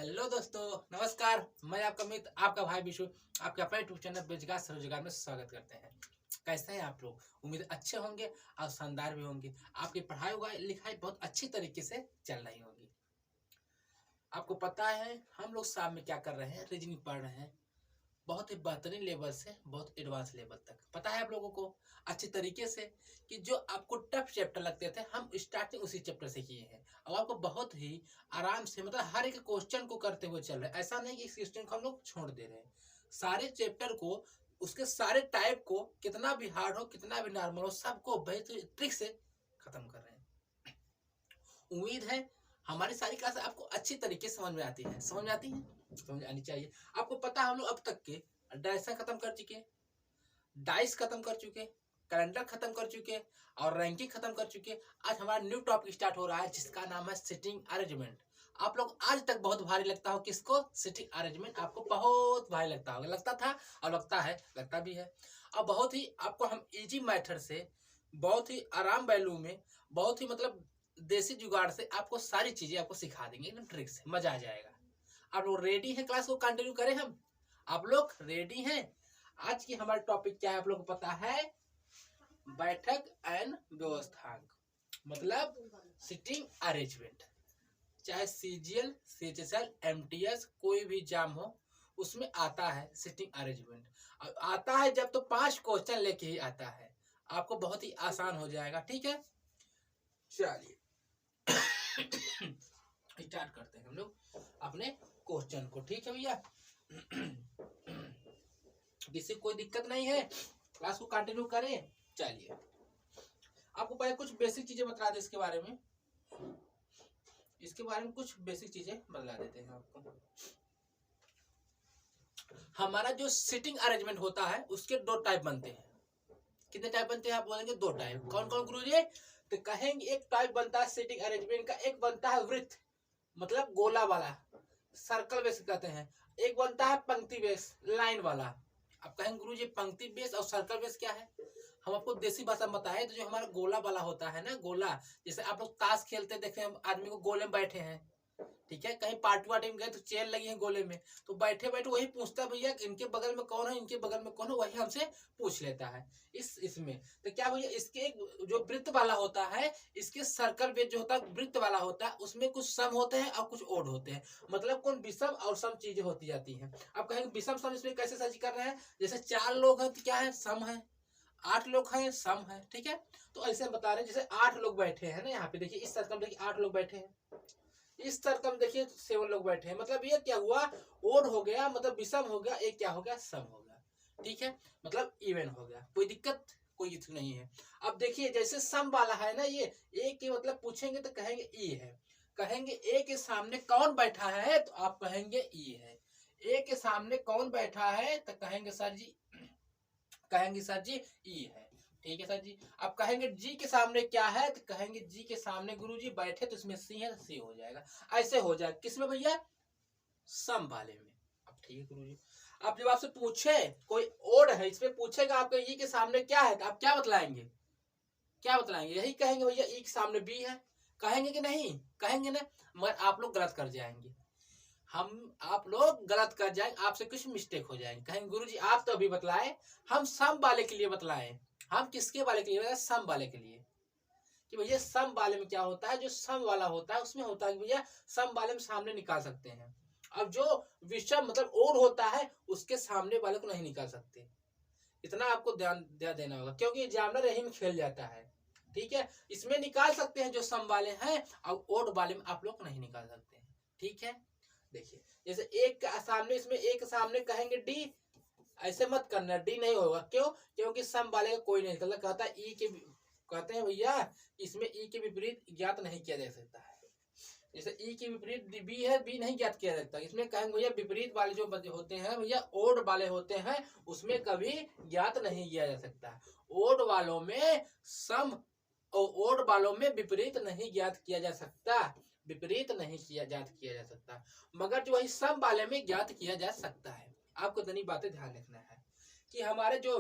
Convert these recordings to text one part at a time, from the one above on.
Hello दोस्तों, नमस्कार। मैं आपका मित्र, आपका भाई विशु, आपके अपने यूट्यूब चैनल बेरोजगार स्वरोजगार में स्वागत करते हैं। कैसे हैं आप लोग? उम्मीद अच्छे होंगे और शानदार भी होंगे। आपकी पढ़ाई लिखाई बहुत अच्छी तरीके से चल रही होगी। आपको पता है हम लोग शाम में क्या कर रहे हैं? रीजनिंग पढ़ रहे हैं, बहुत ही बेहतरीन लेवल से बहुत एडवांस लेवल तक। पता है आप लोगों को अच्छी तरीके से कि जो आपको टफ चैप्टर लगते थे हम स्टार्टिंग उसी चैप्टर से किए हैं। अब आपको बहुत ही आराम से मतलब हर एक क्वेश्चन को करते हुए चल रहे हैं। ऐसा नहीं कि इस क्वेश्चन को हम लोग छोड़ दे रहे हैं। सारे चैप्टर को, उसके सारे टाइप को, कितना भी हार्ड हो कितना भी नॉर्मल हो, सबको बेहतरीन ट्रिक से खत्म कर रहे हैं। उम्मीद है हमारी सारी क्लास आपको अच्छी तरीके से समझ में आती है। समझ में आती है, समझ आनी चाहिए। आपको पता है हम लोग अब तक के डायरेक्शन खत्म कर चुके, डाइस खत्म कर चुके, कैलेंडर खत्म कर चुके और रैंकिंग खत्म कर चुके। आज हमारा न्यू टॉपिक स्टार्ट हो रहा है जिसका नाम है सिटिंग अरेंजमेंट। आप लोग आज तक बहुत भारी लगता हो किसको? सिटिंग अरेंजमेंट आपको बहुत भारी लगता होगा, लगता था और लगता है, लगता भी है। अब बहुत ही आपको हम इजी मेथड से, बहुत ही आराम वैल्यू में, बहुत ही मतलब देसी जुगाड़ से आपको सारी चीजें आपको सिखा देंगे एकदम ट्रिक से। मजा आ जाएगा। आप लोग रेडी हैं क्लास को कंटिन्यू करें हम? आप लोग रेडी हैं? आज की हमारा टॉपिक क्या है आप लोग को पता है? बैठक एंड व्यवस्थांक, मतलब सिटिंग अरेंजमेंट। चाहे सीजीएल, सीएचएसएल, एमटीएस कोई भी एग्जाम हो उसमें आता है सिटिंग अरेंजमेंट। आता है जब तो 5 क्वेश्चन लेके ही आता है। आपको बहुत ही आसान हो जाएगा। ठीक है, चलिए स्टार्ट करते हैं हम लोग अपने क्वेश्चन को। ठीक है भैया, किसी कोई दिक्कत नहीं है, क्लास को कंटिन्यू करें। चलिए आपको पहले कुछ बेसिक चीजें बता दें इसके बारे में। कुछ बेसिक चीजें बता देते हैं आपको। हमारा जो सिटिंग अरेंजमेंट होता है उसके 2 टाइप बनते हैं। कितने टाइप बनते हैं आप बोलेंगे? 2 टाइप। कौन कौन गुरुजी? तो कहेंगे एक टाइप बनता है सिटिंग अरेंजमेंट का, एक बनता है वृत्त मतलब गोला वाला, सर्कल बेस कहते हैं। एक बनता है पंक्ति बेस, लाइन वाला। आप कहेंगे गुरुजी पंक्ति बेस और सर्कल बेस क्या है? हम आपको देसी भाषा में बताए तो जो हमारा गोला वाला होता है ना, गोला, जैसे आप लोग ताश खेलते देखे आदमी को गोले में बैठे हैं, ठीक है, कहीं पार्टी वार्टी में गए तो चेयर लगी है गोले में, तो बैठे बैठे वही पूछता भैया इनके बगल में कौन है, इनके बगल में कौन है, वही हमसे पूछ लेता है। इसमें तो क्या भैया इसके एक जो वृत्त वाला होता है, इसके सर्कल बेस जो होता है वृत्त वाला होता है, उसमें कुछ सम होते हैं और कुछ ओड होते हैं। मतलब कौन विषम और सम चीजें होती जाती हैं। अब कहेंगे विषम सम इसमें कैसे सर्च कर रहे हैं? जैसे 4 लोग हैं तो क्या है? सम है। 8 लोग हैं, सम है। ठीक है, तो ऐसे हम बता रहे हैं जैसे 8 लोग बैठे हैं ना, यहाँ पे देखिए इस सर्कल में देखिए 8 लोग बैठे हैं, इस सर्कल में देखिए 7 लोग बैठे हैं। मतलब ये क्या हुआ? ओड हो गया, मतलब विषम हो गया। एक क्या हो गया? सम हो गया। ठीक है, मतलब इवन हो गया। कोई दिक्कत? कोई इशू नहीं है। अब देखिए जैसे सम वाला है ना, ये ए के मतलब पूछेंगे तो कहेंगे ई है। कहेंगे ए के सामने कौन बैठा है तो आप कहेंगे ई है। ए के सामने कौन बैठा है तो कहेंगे सर जी ई है। ठीक है सर जी। अब कहेंगे जी के सामने क्या है तो कहेंगे जी के सामने गुरुजी बैठे तो इसमें सी है तो सी हो जाएगा। ऐसे हो जाएगा किसमें भैया? सम वाले में। अब ठीक है गुरुजी, अब जब आपसे पूछे कोई ओड है, इसमें पूछेगा आपके ई के सामने क्या है तो आप क्या बतलाएंगे? क्या बतलाएंगे? यही कहेंगे भैया ई के सामने बी है। कहेंगे कि नहीं? कहेंगे ना, मगर आप लोग गलत कर जाएंगे। आप लोग गलत कर जाएंगे, आपसे कुछ मिस्टेक हो जाएंगे। कहेंगे गुरुजी आप तो अभी बतलाए, हम सम वाले के लिए बतलाए। हम किसके वाले के लिए? सम वाले के लिए। कि भैया सम वाले में क्या होता है? जो सम वाला होता है उसमें होता है कि भैया सम वाले में सामने निकाल सकते हैं। अब जो विषम मतलब ओड होता है उसके सामने वाले को नहीं निकाल सकते। इतना आपको ध्यान देना होगा क्योंकि एग्जामिनर यही में खेल जाता है। ठीक है, इसमें निकाल सकते हैं जो सम वाले हैं और ओड वाले में आप लोग नहीं निकाल सकते हैं। ठीक है, देखिए जैसे एक सामने, इसमें एक सामने कहेंगे डी, ऐसे मत करना, डी नहीं होगा। क्यों? क्योंकि सम वाले का कोई नहीं निकलता। कहता है ई के, कहते हैं भैया इसमें ई के विपरीत ज्ञात नहीं किया जा सकता है। जैसे ई के विपरीत बी है, बी नहीं ज्ञात किया जा सकता। इसमें कहेंगे भैया विपरीत वाले जो होते हैं भैया ओड वाले होते हैं, उसमें कभी ज्ञात नहीं किया जा सकता। ओड वालों में सम और ओड वालों में विपरीत नहीं ज्ञात किया जा सकता। विपरीत नहीं ज्ञात किया जा सकता, मगर जो वही सम वाले में ज्ञात किया जा सकता है। आपको इतनी बातें ध्यान रखना है कि हमारे जो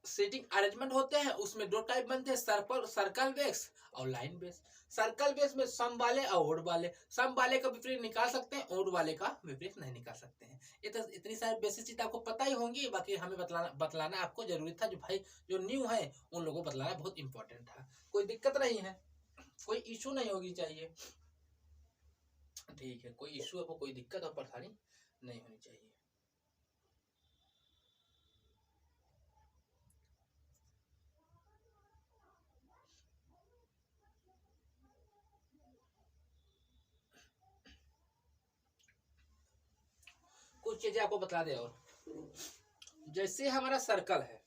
सीटिंग अरेंजमेंट होते हैं उसमें दो टाइप बनते हैं, सर्कल बेस और लाइन बेस। सर्कल बेस में सम वाले और ओड वाले, सम वाले का विपरीत निकाल सकते हैं, ओड वाले का विपरीत नहीं निकाल सकते हैं। ये तो इतनी सारी बेसिक चीज आपको पता ही होंगी, बाकी हमें बतलाना आपको जरूरी था, जो भाई जो न्यू है उन लोगों को बतलाना बहुत इंपॉर्टेंट था। कोई दिक्कत नहीं है, कोई इशू नहीं होगी चाहिए, ठीक है, कोई इशू आपको कोई दिक्कत और परेशानी नहीं होनी चाहिए। कुछ चीजें आपको बता दे, और जैसे हमारा सर्कल है,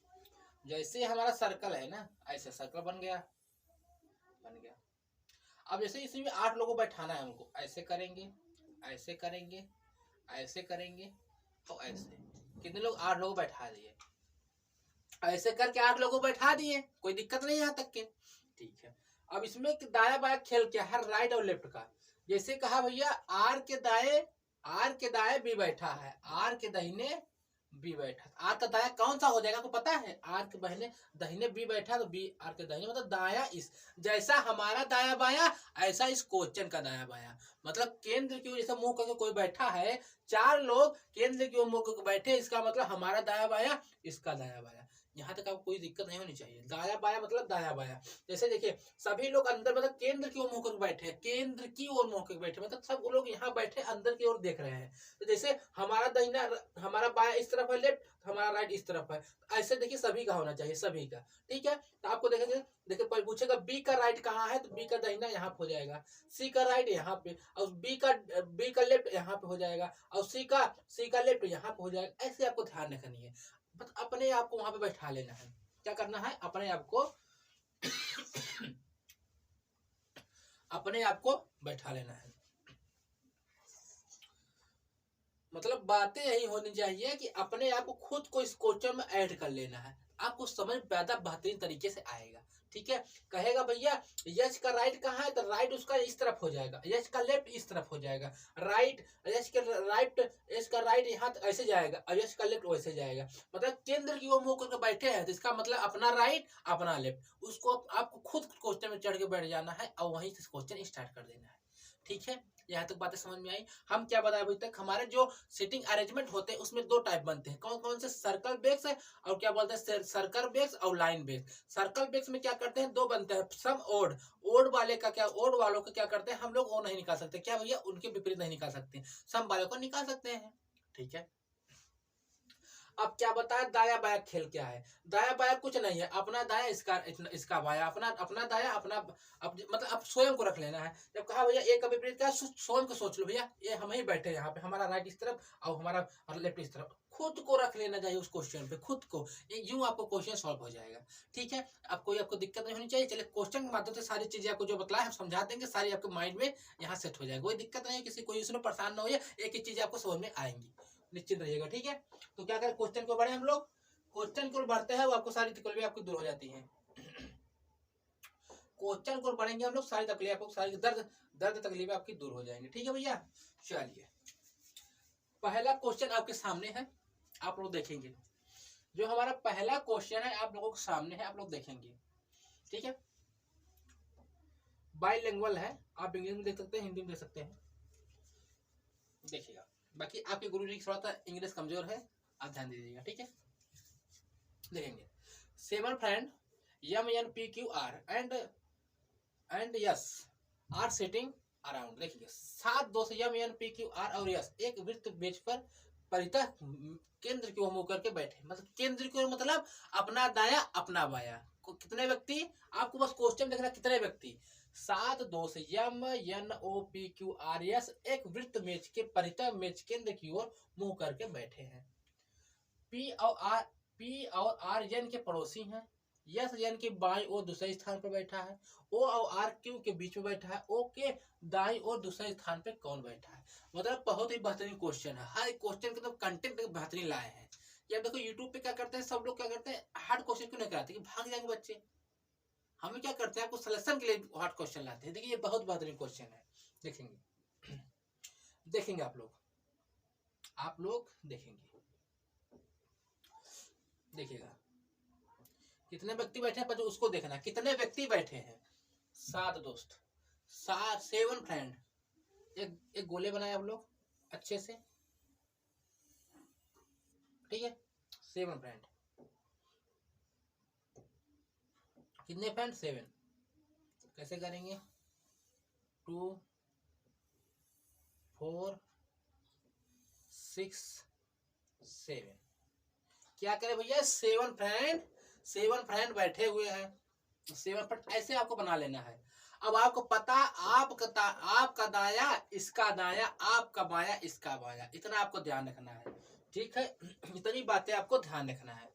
जैसे हमारा सर्कल है ना, ऐसे सर्कल बन गया, बन गया। अब जैसे इसमें 8 लोगों को बैठाना है हमको, ऐसे करेंगे, ऐसे करेंगे, ऐसे करेंगे और ऐसे, कितने लोग? 8 लोगों को बैठा दिए, ऐसे करके 8 लोगों को बैठा दिए, कोई दिक्कत नहीं यहाँ तक के, ठीक है। अब इसमें दाया बाया खेल क्या है, राइट और लेफ्ट का। जैसे कहा भैया आर के दाएं बी बैठा है, आर के दाहिने बी बैठा, आर का दाया कौन सा हो जाएगा आपको पता है? आर के बहने दाहिने बी बैठा तो बी आर के दाहिने, मतलब दाया इस, जैसा हमारा दाया बाया ऐसा इस क्वेश्चन का दाया बाया, मतलब केंद्र की ओर जैसा मुंह करके कोई बैठा है, 4 लोग केंद्र की ओर मुंह करके बैठे, इसका मतलब हमारा दाया बाया इसका दाया बाया। यहाँ तक आपको कोई दिक्कत नहीं होनी चाहिए। दाया बाया मतलब दाया बाया, जैसे देखिए सभी लोग अंदर मतलब केंद्र की ओर मुंह करके बैठे हैं, केंद्र की ओर मुंह करके बैठे, मतलब सब लोग यहाँ बैठे अंदर की ओर देख रहे हैं। तो जैसे हमारा दाहिना, हमारा बाया इस तरफ है लेफ्ट, हमारा राइट इस तरफ है, ऐसे देखिए सभी का होना चाहिए, सभी का, ठीक है। तो आपको देखेंगे, देखिए पूछेगा बी का राइट कहाँ है, तो बी का दाहिना यहाँ पे हो जाएगा, सी का राइट यहाँ पे, और बी का लेफ्ट यहाँ पे हो जाएगा, और सी का लेफ्ट यहाँ पे हो जाएगा। ऐसे आपको ध्यान रखनी है, बस अपने आप को वहां पे बैठा लेना है। क्या करना है? अपने आप को अपने आप को बैठा लेना है। मतलब बातें यही होनी चाहिए कि अपने आप को खुद को इस क्वेश्चन में ऐड कर लेना है, आपको समझ ज्यादा बेहतरीन तरीके से आएगा, ठीक है। कहेगा भैया यश का राइट कहाँ है, तो राइट उसका इस तरफ हो जाएगा, यश का लेफ्ट इस तरफ हो जाएगा, राइट यश का राइट यहाँ ऐसे जाएगा और यश का लेफ्ट वैसे जाएगा। मतलब केंद्र की ओर मुंह करके बैठे हैं, तो इसका मतलब अपना राइट अपना लेफ्ट, उसको आपको खुद क्वेश्चन में चढ़ के बैठ जाना है और वहीं से क्वेश्चन स्टार्ट कर देना है, ठीक है। यहाँ तक बातें समझ में आई। हम क्या बताए अभी तक, हमारे जो सीटिंग अरेंजमेंट होते हैं उसमें 2 टाइप बनते हैं, कौन कौन से? सर्कल बेस है और क्या बोलते हैं, सर्कल बेस और लाइन बेस। सर्कल बेस में क्या करते हैं, 2 बनते हैं, सम ओड, ओड वाले का क्या, ओड वालों का क्या करते हैं हम लोग, वो नहीं निकाल सकते, क्या भैया उनके विपरीत नहीं निकाल सकते, सम वालों को निकाल सकते हैं, ठीक है। अब क्या बताया, दाया बाया खेल क्या है? दाया बाया कुछ नहीं है, अपना दाया इसका बाया, अपना अपना दाया अपना मतलब आप स्वयं को रख लेना है। जब कहा भैया ए का विपरीत क्या, स्वयं को सोच लो भैया, ये हम ही बैठे यहाँ पे, हमारा राइट इस तरफ और हमारा लेफ्ट इस तरफ, खुद को रख लेना चाहिए उस क्वेश्चन पे, खुद को, यूं आपको क्वेश्चन सॉल्व हो जाएगा, ठीक है। अब कोई आपको दिक्कत नहीं होनी चाहिए। चलिए क्वेश्चन के माध्यम से सारी चीजें आपको जो बतलाए हम समझा देंगे, सारी आपके माइंड में यहाँ सेट हो जाएगी, कोई दिक्कत नहीं है, किसी कोई इसमें परेशान ना हो, एक ही चीज आपको समझ में आएंगी, निश्चित रहिएगा, ठीक है। तो क्या करें, क्वेश्चन को बढ़े हम लोग, क्वेश्चन को बढ़ते हैं वो आपको सारी तकलीफें आपको दूर हो जाती हैं। क्वेश्चन को पढ़ेंगे हम लोग, सारी तकलीफ आपको, सारी दर्द तकलीफें आपकी दूर हो जाएंगी, ठीक है भैया। चलिए पहला क्वेश्चन आपके सामने है, आप लोग देखेंगे, जो हमारा पहला क्वेश्चन है आप लोगों के सामने है, आप लोग देखेंगे, ठीक है। बाइलिंगुअल है, आप इंग्लिश में देख सकते हैं, हिंदी में देख सकते हैं, देखिएगा। बाकी आपके गुरु जी थोड़ा सा इंग्लिश कमजोर है, आप ध्यान दीजिएगा, ठीक है। देखेंगे 7 friend M-N-P-Q-R and yes are sitting around. देखिए 7 दोस्त M-N-P-Q-R और यस एक वृत्त बेंच पर परितः केंद्र की ओर मुंह करके बैठे, मतलब केंद्र की ओर मतलब अपना दाया अपना बाया। कितने व्यक्ति, आपको बस क्वेश्चन देखना, कितने व्यक्ति? 7 दोस्त M-N-O-P-Q-R-S एक वृत्त मेज के परितः मेज केंद्र की ओर मुंह करके बैठे हैं। पी और आर एन के पड़ोसी हैं, यस एन के बाईं ओर दूसरे स्थान पर बैठा है, ओ और आर क्यू के बीच में बैठा है, ओ के दाईं ओर दूसरे स्थान पे कौन बैठा है। मतलब बहुत ही बेहतरीन क्वेश्चन है, हर क्वेश्चन के तो कंटेंट बेहतरीन लाए हैं। या देखो यूट्यूब पे क्या करते हैं सब लोग, क्या करते हैं हार्ड क्वेश्चन क्यों नहीं कराते कि भाग जाएंगे बच्चे, हमें क्या करते हैं आपको सिलेक्शन के लिए हार्ड क्वेश्चन लाते हैं। देखिए ये बहुत बेहतरीन क्वेश्चन है, देखेंगे देखेंगे आप लोग देखेंगे, देखिएगा कितने व्यक्ति बैठे हैं पर उसको देखना, कितने व्यक्ति बैठे हैं। 7 दोस्त, 7 फ्रेंड। एक गोले बनाए हम लोग अच्छे से, ठीक है। 7 फ्रेंड, कितने फ्रेंड 7। कैसे करेंगे, 2 4 6 7। क्या करें भैया, 7 फ्रेंड बैठे हुए हैं। 7 फ्रेंड ऐसे आपको बना लेना है। अब आपको पता, आपका दाया इसका दाया, आपका बाया इसका बाया, इतना आपको ध्यान रखना है, ठीक है। इतनी बातें आपको ध्यान रखना है।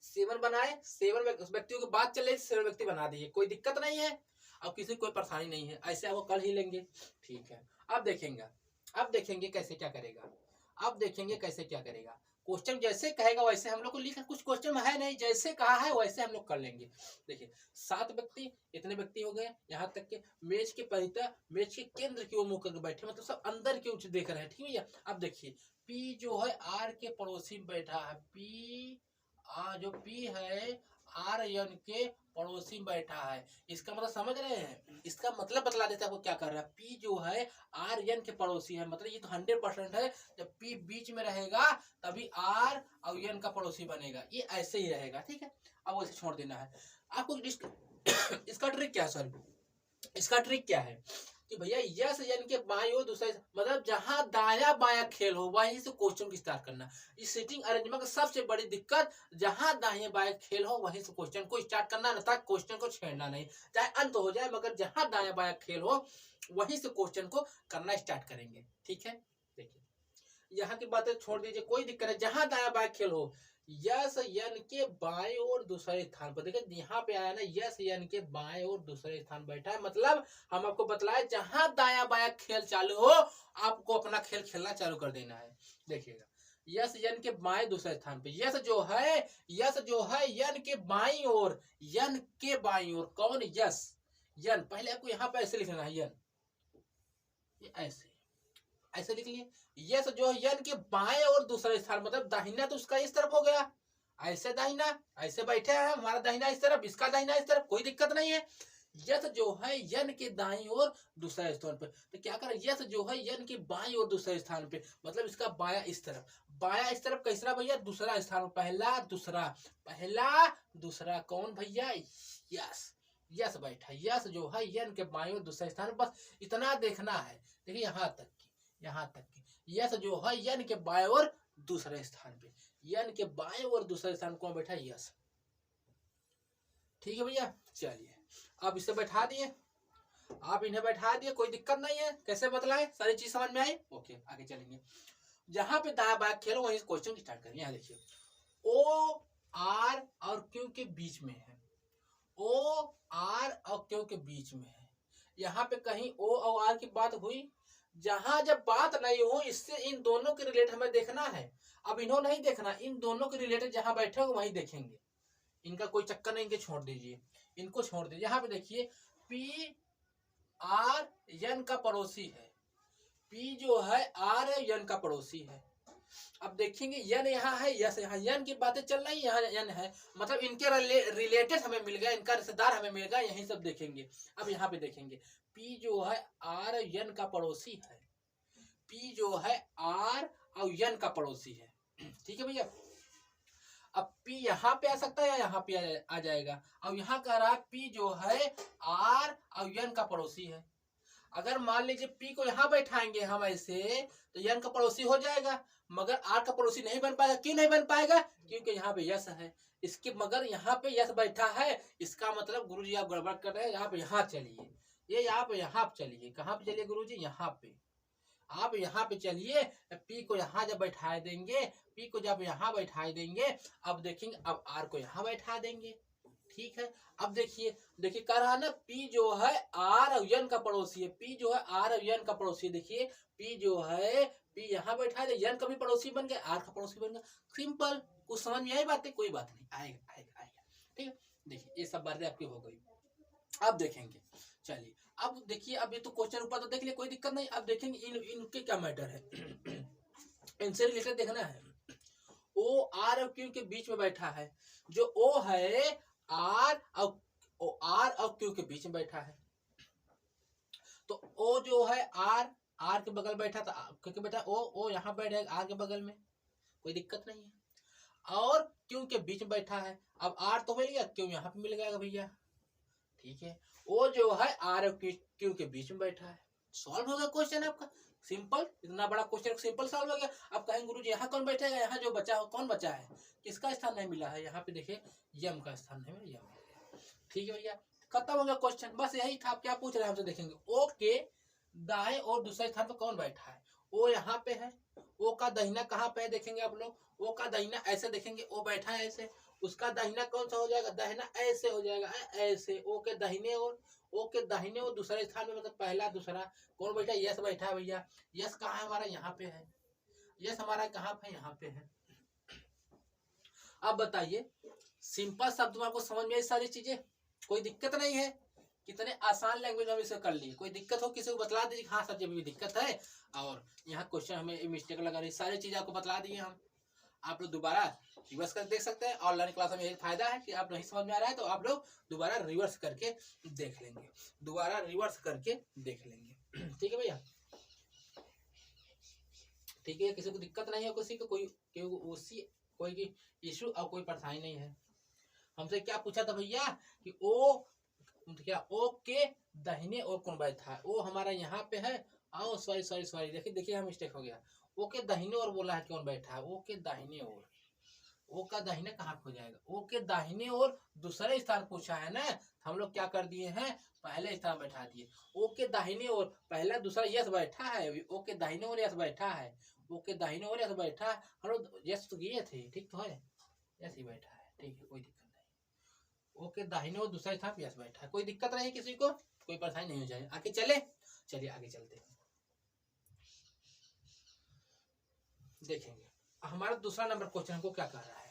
7 बनाए, 7 व्यक्तियों की बात चले, 7 व्यक्ति बना दिए, कोई दिक्कत नहीं है। अब किसी कोई परेशानी नहीं है, ऐसे आपको कर ही लेंगे, ठीक है। अब देखेंगे कैसे क्या करेगा। अब देखेंगे कैसे क्या करेगा। क्वेश्चन जैसे कहेगा वैसे हम लोग को लिखा, कुछ क्वेश्चन में है नहीं, जैसे कहा है वैसे हम लोग कर लेंगे। देखिए 7 व्यक्ति, इतने व्यक्ति हो गए, यहाँ तक के मेज के परिता, मेज के केंद्र की ओर मुंह करके बैठे, मतलब सब अंदर की ओर देख रहे हैं, ठीक है। अब देखिए पी जो है आर के पड़ोसी में बैठा है, पी जो पी है आर एन के पड़ोसी में बैठा है। इसका मतलब समझ रहे हैं, इसका मतलब बतला देता है आपको क्या कर रहा है। पी जो है आर एन के पड़ोसी है, मतलब ये तो 100% है। जब पी बीच में रहेगा तभी आर और एन का पड़ोसी बनेगा, ये ऐसे ही रहेगा, ठीक है। अब वैसे छोड़ देना है आपको। इसका ट्रिक क्या है सर, इसका ट्रिक क्या है कि भैया यस एन के बाएं और दूसरा, मतलब जहां दाया बाया खेल हो वहीं से क्वेश्चन की स्टार्ट करना। इस सीटिंग अरेंजमेंट का सबसे बड़ी दिक्कत, जहां दाएं बाया खेल हो वहीं से क्वेश्चन को स्टार्ट करना, न था क्वेश्चन को छेड़ना नहीं, चाहे अंत हो जाए, मगर जहां दाया बाया खेल हो वहीं से क्वेश्चन को करना स्टार्ट करेंगे, ठीक है। देखिए यहाँ की बातें छोड़ दीजिए, कोई दिक्कत है। जहां दाया बाया खेल हो, यस एन के बाएं और दूसरे स्थान पर, देखिए यहाँ पे आया ना, यस एन के बाएं और दूसरे स्थान बैठा है, मतलब हम आपको बतलाए जहां दाया बाया खेल चालू हो आपको अपना खेल खेलना चालू कर देना है। देखिएगा यस एन के बाएं दूसरे स्थान पे, यस जो है एन के बाईं ओर, एन के बाईं ओर कौन, यस एन। पहले आपको यहाँ पे ऐसे लिखना है, एन ऐसे लिख लिए। यस जो है एन के बाएं और दूसरा स्थान, मतलब दाहिना तो उसका इस तरफ हो गया, ऐसे दाहिना, ऐसे बैठे हैं हमारा दाहिना इस तरफ, इसका दाहिना इस तरफ, कोई दिक्कत नहीं है। यस जो है एन के दाईं और दूसरा स्थान पे, तो क्या करें, यस जो है एन के बाईं और दूसरे स्थान पे, मतलब इसका बाया इस तरफ, बाया इस तरफ कैसा भैया, दूसरा स्थान, पहला दूसरा कौन भैया, यस यस बैठा, यस जो है एन के बाईं और दूसरा स्थान, बस इतना देखना है। देखिए यहाँ तक की यस जो है एन के बाएं और दूसरे स्थान पे, एन के बाएं और दूसरे स्थान कौन बैठा, यस, ठीक है भैया। चलिए अब इसे बैठा दिए, आप इन्हें बैठा दिए, कोई दिक्कत नहीं है। कैसे बतलाए, सारी चीज समझ में आई, ओके आगे चलेंगे। जहां पे दाया बाया खेलो वहीं से क्वेश्चन स्टार्ट करेंगे। यहाँ देखिए ओ आर और क्यू के बीच में है, ओ आर और क्यू के बीच में है। यहाँ पे कहीं ओ और आर की बात हुई, जहां जब बात नहीं हो, इससे इन दोनों के रिलेट हमें देखना है। अब इन्हों नहीं देखना, इन दोनों के रिलेटेड जहां बैठे हो वहीं देखेंगे, इनका कोई चक्कर नहीं, इनके छोड़ दीजिए, इनको छोड़ दीजिए। यहाँ पे देखिए पी आर एन का पड़ोसी है, पी जो है आर एन का पड़ोसी है। अब देखेंगे एन यहाँ है, यस यहाँ, एन की बातें चल रही है, यहाँ एन है, मतलब इनके रिलेटेड हमें मिल गया, इनका रिश्तेदार हमें मिल गया, यही सब देखेंगे। अब यहाँ पे देखेंगे पी जो है आर एन का पड़ोसी है, पी जो है आर और एन का पड़ोसी है, ठीक है भैया। अब P यहाँ पे आ सकता है या यहाँ पे आ जाएगा। अब यहाँ कह रहा है P जो है R और N का पड़ोसी है। अगर मान लीजिए P को यहाँ बैठाएंगे हम ऐसे, तो N का पड़ोसी हो जाएगा, मगर R का पड़ोसी नहीं बन पाएगा। क्यों नहीं बन पाएगा, क्योंकि यहाँ पे यस है इसके, मगर यहाँ पे यस बैठा है, इसका मतलब गुरुजी आप गड़बड़ कर रहे हैं। यहाँ पे यहाँ चलिए, ये आप यहाँ पे चलिए, कहाँ पे चलिए गुरुजी, यहाँ पे आप यहाँ पे चलिए। पी को यहाँ जब बैठा देंगे, पी को जब यहाँ बैठा देंगे, अब देखेंगे अब आर को यहाँ बैठा देंगे, ठीक है। अब देखिए कह रहा है ना, पी जो है आर और एन का पड़ोसी है, पी जो है आर और एन का पड़ोसी। देखिए पी जो है, पी यहाँ बैठा दे, एन का भी पड़ोसी बन गया, आर का पड़ोसी बन गया, सिंपल। कुछ समझ में आई बातें, कोई बात नहीं, आएगा, ठीक है। देखिए ये सब बातें आपकी हो गई। अब देखेंगे, चलिए अब देखिए, अब ये तो क्वेश्चन ऊपर तो देख लिया, कोई दिक्कत नहीं। अब देखेंगे इनके क्या मैटर है, इनसे रिलेटेड देखना है। ओ आर और क्यू के बीच में बैठा है, जो ओ है आर और क्यू के बीच में बैठा है। तो ओ जो है आर के बगल बैठा था, क्योंकि बेटा ओ यहाँ बैठ जाएगा आर के बगल में, कोई दिक्कत नहीं है। और क्यू के बीच में बैठा है, अब आर तो मिल गया, क्यू यहाँ पे मिल गया भैया, ठीक है। ओ जो है आर और क्यू के बीच में बैठा है। सॉल्व हो गया क्वेश्चन आपका, सिंपल, इतना बड़ा क्वेश्चन सिंपल सॉल्व हो गया। अब कहेंगे गुरुजी यहाँ कौन बैठेगा, यहाँ जो बचा हो कौन बचा है, किसका स्थान नहीं मिला है, यहाँ पे देखिए यम का स्थान नहीं मिला, यम, ठीक है भैया, खत्म हो गया क्वेश्चन, बस यही था। आप क्या पूछ रहे हैं हमसे, देखेंगे ओ के दाएं और दूसरे स्थान पर कौन बैठा है, ओ यहाँ पे है, ओ का दाहिना कहाँ पे है देखेंगे आप लोग, ओ का दाहिना ऐसे देखेंगे, ओ बैठा है ऐसे, उसका दाहिना कौन सा हो जाएगा, दाहिना ऐसे हो जाएगा, ऐसे, ओ के दाहिने और दूसरे स्थान में, मतलब पहला दूसरा कौन बैठा है, यस बैठा है भैया। यस कहाँ है हमारा, यहाँ पे है, यस हमारा कहाँ पे, यहाँ पे है। अब बताइए, सिंपल शब्द में आपको समझ में आई सारी चीजें, कोई दिक्कत नहीं है, कितने आसान लैंग्वेज में हम इसे कर लिए। कोई दिक्कत हो किसी को बतला दीजिए, हाँ सर जी भी दिक्कत है, और यहाँ क्वेश्चन हमें मिस्टेक लगा रही, सारी चीजें आपको बतला दिए हम। आप लोग दोबारा रिवर्स कर देख सकते हैं, ऑनलाइन क्लास में यही फायदा है कि आप नहीं समझ में आ रहा है तो आप लोग दोबारा रिवर्स करके देख लेंगे, दोबारा रिवर्स करके देख लेंगे, ठीक है भैया, ठीक है। किसी को दिक्कत नहीं है, किसी को कोई इशू और कोई परेशानी नहीं है। हमसे क्या पूछा था भैया कि ओ के दाहिने और कौन बैठा है, ओ हमारा यहाँ पे है, आओ सॉरी देखिए यहाँ मिस्टेक हो गया, ओ के दाहिने और बोला है कौन बैठा है, ओ के दाहिने और, ओ का दाहिने कहाँ हो जाएगा, ओ के दाहिने और दूसरे स्थान पूछा है ना, हम लोग क्या कर दिए हैं, पहले स्थान बैठा दिए। ओ के दाहिने और पहला दूसरा यस बैठा है, ओ के दाहिने और यस बैठा है, ओ के दाहिने और यस बैठा है, हम लोग यस तो किए थे, ठीक तो है, यस ही बैठा है, ठीक है, कोई दिक्कत नहीं। ओके दाहिने और दूसरा स्थान यस बैठा है, कोई दिक्कत नहीं, किसी को कोई परेशानी नहीं हो जाए। आगे चलिए आगे चलते हैं, देखेंगे हमारा दूसरा नंबर क्वेश्चन हमको क्या कह रहा है,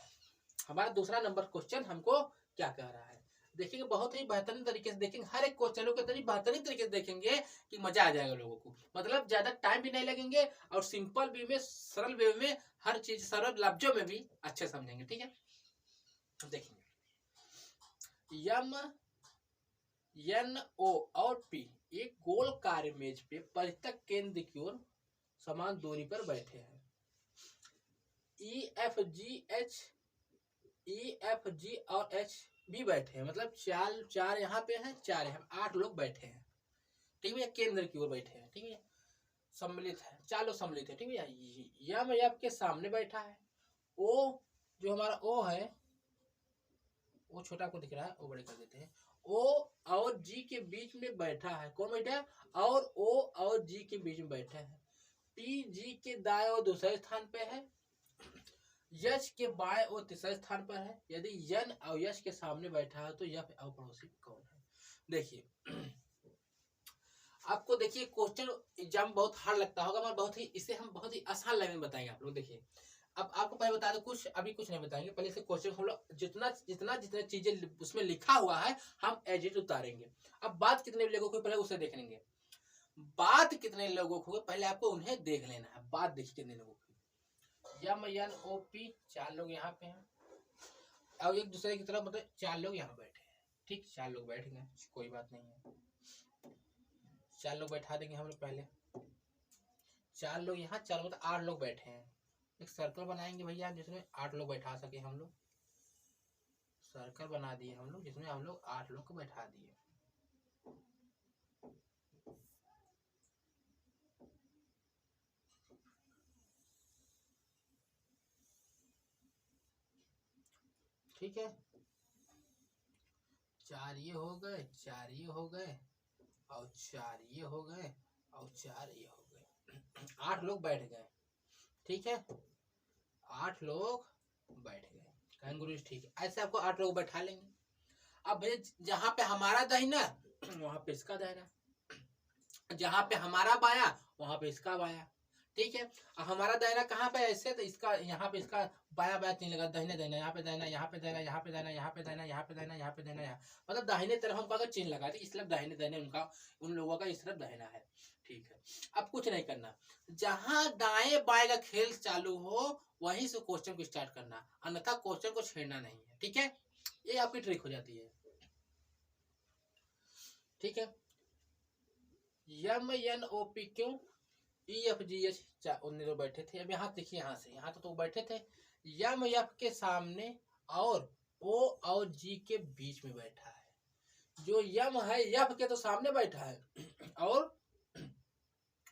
हमारा दूसरा नंबर क्वेश्चन हमको क्या कह रहा है, देखेंगे बहुत ही बेहतरीन तरीके से देखेंगे, हर एक क्वेश्चनों के बेहतरीन तरीके से देखेंगे कि मजा आ जाएगा लोगों को, मतलब ज्यादा टाइम भी नहीं लगेंगे और सिंपल वे में, सरल वे में, हर चीज सरल लफ्जों में भी अच्छे समझेंगे, ठीक है। देखेंगे यम एन ओ और पी एक गोल कार्य मेज पे परितक केंद्र की ओर समान दूरी पर बैठे हैं। ई एफ जी और एच भी बैठे हैं, मतलब चार यहाँ पे हैं, चार यहाँ, 8 लोग बैठे हैं, ठीक है, केंद्र की ओर बैठे हैं, ठीक है, सम्मिलित है, 4 लोग सम्मिलित है, ठीक है। यम एफ के सामने बैठा है, ओ जो हमारा ओ है, वो छोटा को दिख रहा है, वो बड़े कर देते हैं, ओ और जी के बीच में बैठा है, कौन बैठा है, और ओ और जी के बीच में बैठे हैं। पी जी के दाएं और दूसरे स्थान पे है, यश के बाएं और तीसरे स्थान पर है। यदि यन और यश के सामने बैठा है तो यह पड़ोसी कौन है। देखिए आपको, देखिए क्वेश्चन एग्जाम बहुत हार्ड लगता होगा, मगर बहुत ही, इसे हम बहुत ही आसान लैंग्वेज में बताएंगे आप लोग। देखिए अब आपको पहले बता दो, कुछ अभी कुछ नहीं बताएंगे, पहले से क्वेश्चन हम लोग जितना चीजें उसमें लिखा हुआ है हम एज इट उतारेंगे। अब बात कितने लोगों को पहले उसे देख लेंगे, बात कितने लोगों को पहले आपको उन्हें देख लेना है, बात देखिए कितने लोगों की। यम एन ओ पी 4 लोग यहाँ पे हैं और एक दूसरे की तरफ, मतलब 4 लोग यहाँ बैठे हैं, ठीक, 4 लोग बैठ गए, कोई बात नहीं है, 4 लोग बैठा देंगे हम लोग पहले, 4 लोग यहाँ, 4 मतलब 8 लोग बैठे हैं। एक सर्कल बनाएंगे भैया जिसमें 8 लोग बैठा सके हम लोग, सर्कल बना दिए हम लोग जिसमें हम लोग 8 लोग को बैठा दिए। ठीक है, 4 ये हो गए, 4 ये हो गए और 4 ये हो गए और 4 ये हो गए, 8 लोग बैठ गए, ठीक है, 8 लोग बैठ गए, कहेंगे गुरु ठीक है, ऐसे आपको 8 लोग बैठा लेंगे। अब भैया जहां पे हमारा दाहिना वहां पे इसका दाहिना, जहां पे हमारा बाया वहां पे इसका बाया, ठीक है। अब हमारा दाहिना कहाँ पे ऐसे, तो इसका यहाँ पे इसका बाया बाया तीन लगा, दाहिने दाहिना, यहाँ पे दाहिना, यहाँ पे दाहिना, यहाँ पे दाहिना, यहाँ पे दाहिना, यहाँ पे दाहिना, यहाँ पे दाहिना, यहाँ मतलब दाहिने तरफ हमको अगर चिन्ह लगा, इस तरफ दाहिने दाहिने उनका उन लोगों का इस तरफ दाहिना है। ठीक है, अब कुछ नहीं करना, जहां दाएं बाएं का खेल चालू हो वहीं से क्वेश्चन को स्टार्ट करना, अन्यथा क्वेश्चन को छेड़ना नहीं है। ठीक है, ये आपकी ट्रिक हो जाती है। ठीक है, M N O P Q E F G H उन्हें तो बैठे थे। अब यहाँ देखिए, यहाँ से यहाँ तो बैठे थे, यम एफ के सामने और ओ और जी के बीच में बैठा है। जो यम है एफ के तो सामने बैठा है और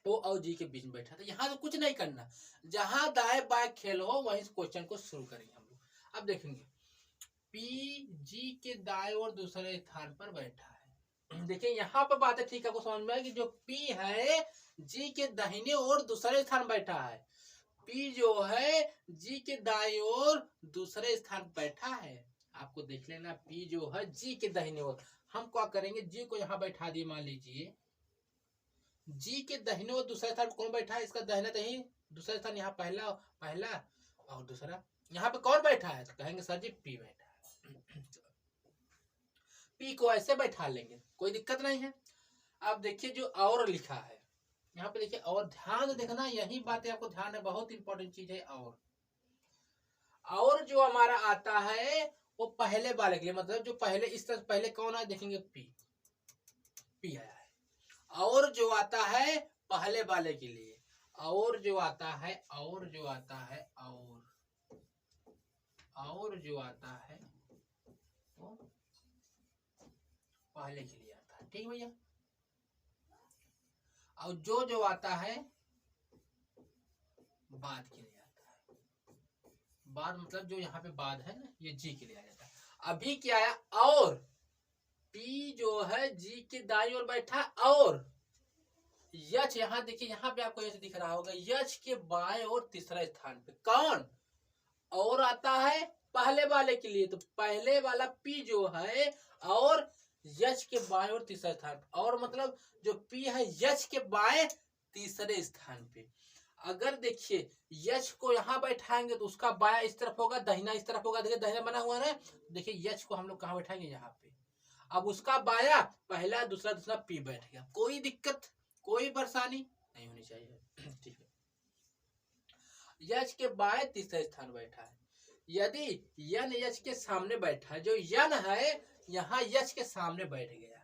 ओ और जी के बीच में बैठा था। यहाँ तो कुछ नहीं करना, जहां दाएं बाएं खेल हो वहीं क्वेश्चन को शुरू करेंगे हम लोग। अब देखेंगे पी जी के दाएं और दूसरे स्थान पर बैठा है। देखिए यहाँ पर बात है, ठीक है, आपको समझ में आएगी। जो पी है जी के दाहिने और दूसरे स्थान बैठा है, पी जो है जी के दाएं और दूसरे स्थान बैठा है। आपको देख लेना, पी जो है जी के दाहिने ओर, हम क्या करेंगे, जी को यहाँ बैठा दिए, मान लीजिए जी के दाहिने और दूसरा स्थान कौन बैठा है, इसका दाहिना दही दूसरा स्थान, यहाँ पहला पहला और दूसरा, यहाँ पे कौन बैठा है, तो कहेंगे सर जी पी बैठा है। पी को ऐसे बैठा लेंगे, कोई दिक्कत नहीं है। अब देखिए जो और लिखा है यहाँ पे, देखिए और ध्यान से देखना, यही बातें आपको ध्यान है, बहुत इंपॉर्टेंट चीज है। और जो हमारा आता है वो पहले वाले के लिए, मतलब जो पहले इस तरह पहले कौन है, देखेंगे पी, पी आया है। और जो आता है पहले वाले के लिए, और जो आता है, और जो आता है, और जो आता है वो पहले के लिए आता है। ठीक भैया, और जो आता है बाद के लिए आता है। बाद मतलब जो यहाँ पे बाद है ना, ये जी के लिए आ जाता है। अभी क्या आया, और पी जो है जी के दाईं ओर बैठा, और यच, यहाँ देखिए, यहाँ पे आपको ऐसे दिख रहा होगा, यच के बाएं और तीसरा स्थान पे कौन और आता है, पहले वाले के लिए, तो पहले वाला पी जो है और यच के बाएं और तीसरा स्थान, और मतलब जो पी है यच के बाएं तीसरे स्थान पे। अगर देखिए यच को यहाँ बैठाएंगे तो उसका बाया इस तरफ होगा, दहिना इस तरफ होगा। देखिए दहिना बना हुआ है, देखिए यच को हम लोग कहाँ बैठाएंगे, यहाँ पे। अब उसका बाया पहला दूसरा दूसरा पी बैठ गया, कोई दिक्कत कोई परेशानी नहीं होनी चाहिए। ठीक है, यच के बाएं तीसरे स्थान बैठा है। यदि यन यच के सामने बैठा है, जो यन है यहाँ यच के सामने बैठ गया,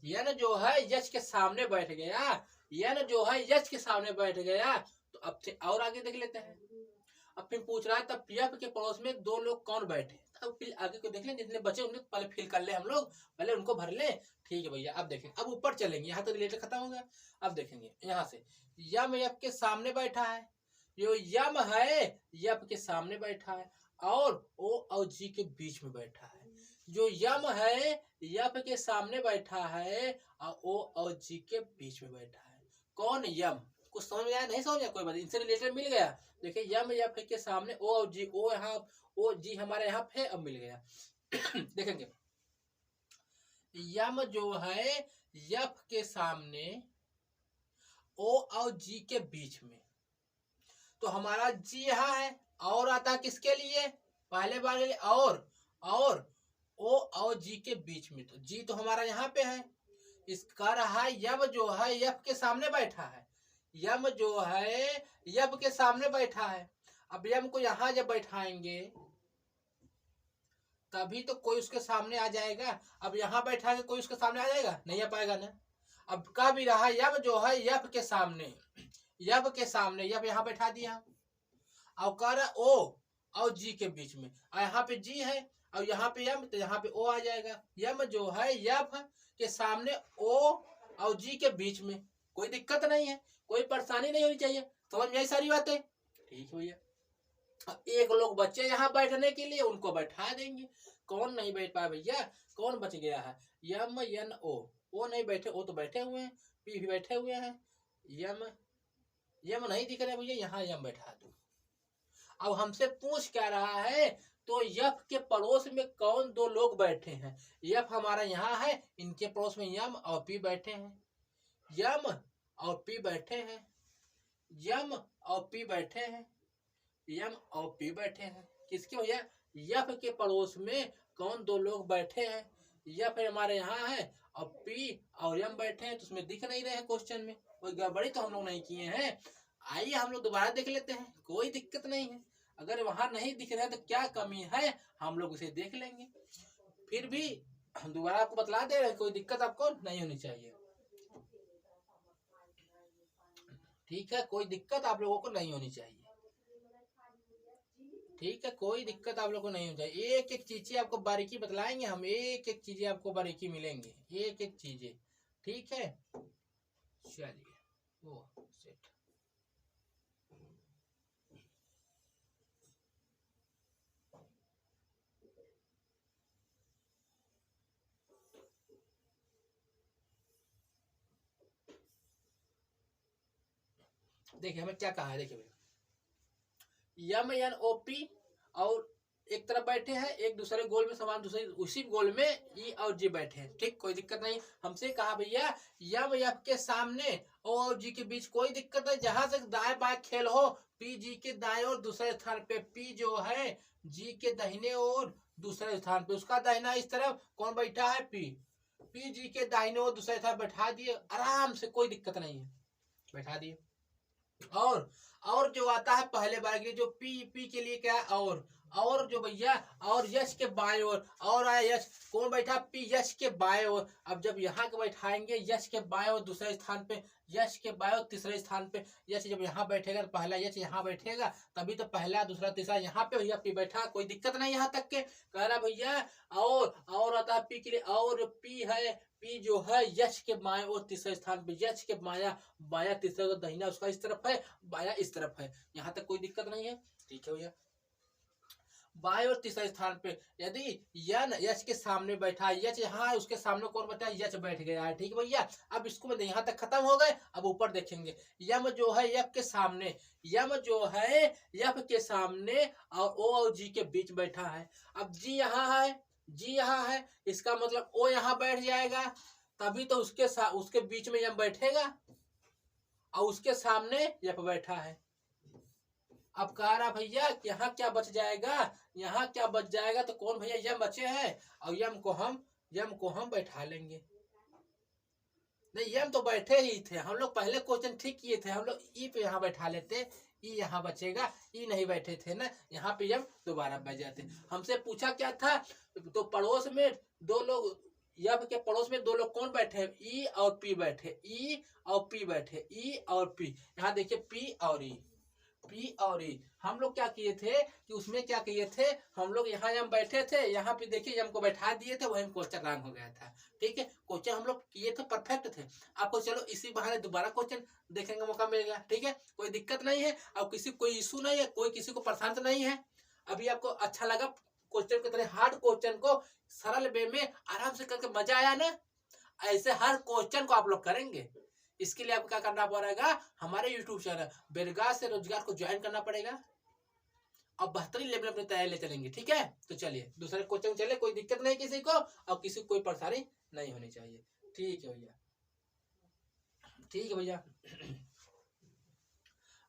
यन जो है यच के सामने बैठ गया, यन जो है यच के सामने बैठ गया, तो अब से और आगे देख लेते हैं। अब फिर पूछ रहा है तब पीएफ के पड़ोस में दो लोग कौन बैठे, अब फिर आगे को देख लें, जितने बचे उन्हें पहले फिल कर ले, हम लोग पहले उनको भर ले। ठीक है भैया, अब देखें, अब ऊपर चलेंगे, यहाँ तो रिलेटेड खत्म हो गया। अब देखेंगे यहाँ से, यम यफ के सामने बैठा है, जो यम है यफ के सामने बैठा है, और ओ और जी के बीच में बैठा है। जो यम है यफ के सामने बैठा है और ओ और जी के बीच में बैठा है। कौन यम, कुछ समझ में आया, नहीं समझ आया, कोई बात, इनसे रिलेटेड मिल गया। देखिए यम यफ के सामने ओ और जी, ओ यहाँ ओ जी हमारे यहाँ पे अब मिल गया। देखेंगे यम जो है यफ के सामने ओ और जी के बीच में, तो हमारा जी यहाँ है, और आता किसके लिए, पहले वाले, और ओ और जी के बीच में, तो जी तो हमारा यहाँ पे है। इसका रहा यम जो है यफ के सामने बैठा है, यम जो है यफ के सामने बैठा है। अब यम को यहाँ जब बैठाएंगे तभी तो कोई उसके सामने आ जाएगा। अब यहाँ बैठाएंगे कोई उसके सामने आ जाएगा, नहीं आ पाएगा ना। अब का भी रहा यम जो है यफ के सामने, यफ के सामने, यफ यहाँ बैठा दिया, और कर ओ और जी के बीच में, और यहाँ पे जी है और यहाँ पे यम, तो यहाँ पे ओ आ जाएगा। यम जो है यफ के सामने ओ और जी के बीच में, कोई दिक्कत नहीं है, कोई परेशानी नहीं होनी चाहिए। समझ में आई सारी बातें, ठीक है भैया। एक लोग बच्चे यहाँ बैठने के लिए, उनको बैठा देंगे। कौन नहीं बैठ पाया भैया, कौन बच गया है, यम यन ओ नहीं बैठे, ओ तो बैठे हुए हैं, पी भी बैठे हुए हैं, यम नहीं दिख रहे भैया, यहाँ यम बैठा दो। अब हमसे पूछ क्या रहा है, तो यफ के पड़ोस में कौन दो लोग बैठे हैं, यफ हमारा यहाँ है, इनके पड़ोस में यम और पी बैठे हैं, यम और पी बैठे हैं, यम और पी बैठे हैं, यम और पी बैठे हैं। किसके भैया? यफ के पड़ोस में कौन दो लोग बैठे हैं? यफ हमारे यहाँ है और पी और यम बैठे हैं, तो उसमें दिख नहीं रहे हैं क्वेश्चन में, कोई गड़बड़ी तो हम लोग नहीं किए हैं। आइए हम लोग दोबारा देख लेते हैं, कोई दिक्कत नहीं है। अगर वहां नहीं दिख रहा है तो क्या कमी है, हम लोग उसे देख लेंगे। फिर भी हम दोबारा आपको बतला दे रहे हैं, कोई दिक्कत आपको नहीं होनी चाहिए, ठीक है? कोई दिक्कत आप लोगों को नहीं होनी चाहिए, ठीक है? कोई दिक्कत आप लोगों को नहीं होनी चाहिए। एक एक चीजें आपको बारीकी बतलाएंगे हम, एक एक चीजें आपको बारीकी मिलेंगे, एक एक चीजें, ठीक है? चलिए वो सेट। देखिए हमें क्या कहा है, देखिए यम एन ओ पी और एक तरफ बैठे हैं, एक दूसरे गोल में समान, दूसरे उसी गोल में ई और जी बैठे हैं, ठीक? कोई दिक्कत नहीं। हमसे कहा भैया यम एफ के सामने और जी के बीच कोई दिक्कत नहीं, जहां से दाएं बाएं खेल हो, पी जी के दाएं और दूसरे स्थान पे, पी जो है जी के दाहिने और दूसरे स्थान पे, उसका दाहिना इस तरफ कौन बैठा है? पी। पी जी के दाहिने और दूसरे स्थान बैठा दिए आराम से, कोई दिक्कत नहीं है, बैठा दिए। और जो आता है पहले बार के लिए, जो पी के लिए क्या है? और जो भैया और यश के बाएं और आया यश, कौन बैठा? पी यश के बाएं ओर। अब जब यहाँ के बैठाएंगे यश के बाएं और दूसरे स्थान पे, यश के बाएं और तीसरे स्थान पे, यश जब यहाँ बैठेगा तो पहला यश यहाँ बैठेगा, तभी तो पहला दूसरा तीसरा यहाँ पे भैया पी बैठा, कोई दिक्कत नहीं यहाँ तक के। कह रहा भैया और आता है पी के लिए, और पी है, पी जो है यश के बाएं और तीसरे स्थान पे, यश के बाया तीसरा तो दाहिना उसका इस तरफ है, बाया इस तरफ है, यहाँ तक कोई दिक्कत नहीं है, ठीक है भैया? बाएं और तीसरे स्थान पे यदि यन यश के सामने बैठा है, यच यहाँ है, उसके सामने कौन बैठा है? यच बैठ गया है, ठीक है भैया? अब इसको यहाँ तक खत्म हो गए, अब ऊपर देखेंगे। यम जो है यफ के सामने, यम जो है यफ के सामने और ओ और जी के बीच बैठा है। अब जी यहाँ है, जी यहाँ है, इसका मतलब ओ यहाँ बैठ जाएगा, तभी तो उसके बीच में यम बैठेगा और उसके सामने यफ बैठा है। अब कह रहा भैया यहाँ क्या बच जाएगा? यहाँ क्या बच जाएगा? तो कौन भैया? यम बचे हैं और यम को हम बैठा लेंगे। नहीं, यम तो बैठे ही थे, हम लोग पहले क्वेश्चन ठीक किए थे, हम लोग ई पे यहाँ बैठा लेते, ई यहाँ बचेगा, ई नहीं बैठे थे ना, यहाँ पे यम दोबारा बैठ जाते। हमसे पूछा क्या था? तो पड़ोस में दो लोग, यम के पड़ोस में दो लोग कौन बैठे? ई और पी बैठे, ई और पी बैठे, ई और पी। यहाँ देखिए पी और ई, पी और ई। हम लोग क्या किए थे कि उसमें क्या किए थे, हम लोग यहाँ यम बैठे थे, यहाँ पे देखिए यम को बैठा दिए थे, वही क्वेश्चन रॉन्ग हो गया था, ठीक है? क्वेश्चन हम लोग किए थे परफेक्ट थे। आपको चलो इसी बहाने दोबारा क्वेश्चन देखने का मौका मिलेगा, ठीक है? कोई दिक्कत नहीं है, और किसी कोई इशू नहीं है, कोई किसी को परेशान तो नहीं है। अभी आपको अच्छा लगा क्वेश्चन की तरह हार्ड क्वेश्चन को सरल वे में आराम से करके मजा आया ना? ऐसे हर क्वेश्चन को आप लोग करेंगे, इसके लिए आपको क्या करना पड़ेगा? हमारे YouTube चैनल बेरोजगार से रोजगार को ज्वाइन करना पड़ेगा और बेहतरीन लेवल अपनी तैयारी ले चलेंगे, ठीक है? तो चलिए दूसरे क्वेश्चन चले, कोई दिक्कत नहीं किसी को और किसी को कोई परेशानी नहीं होनी चाहिए, ठीक है भैया? ठीक है भैया।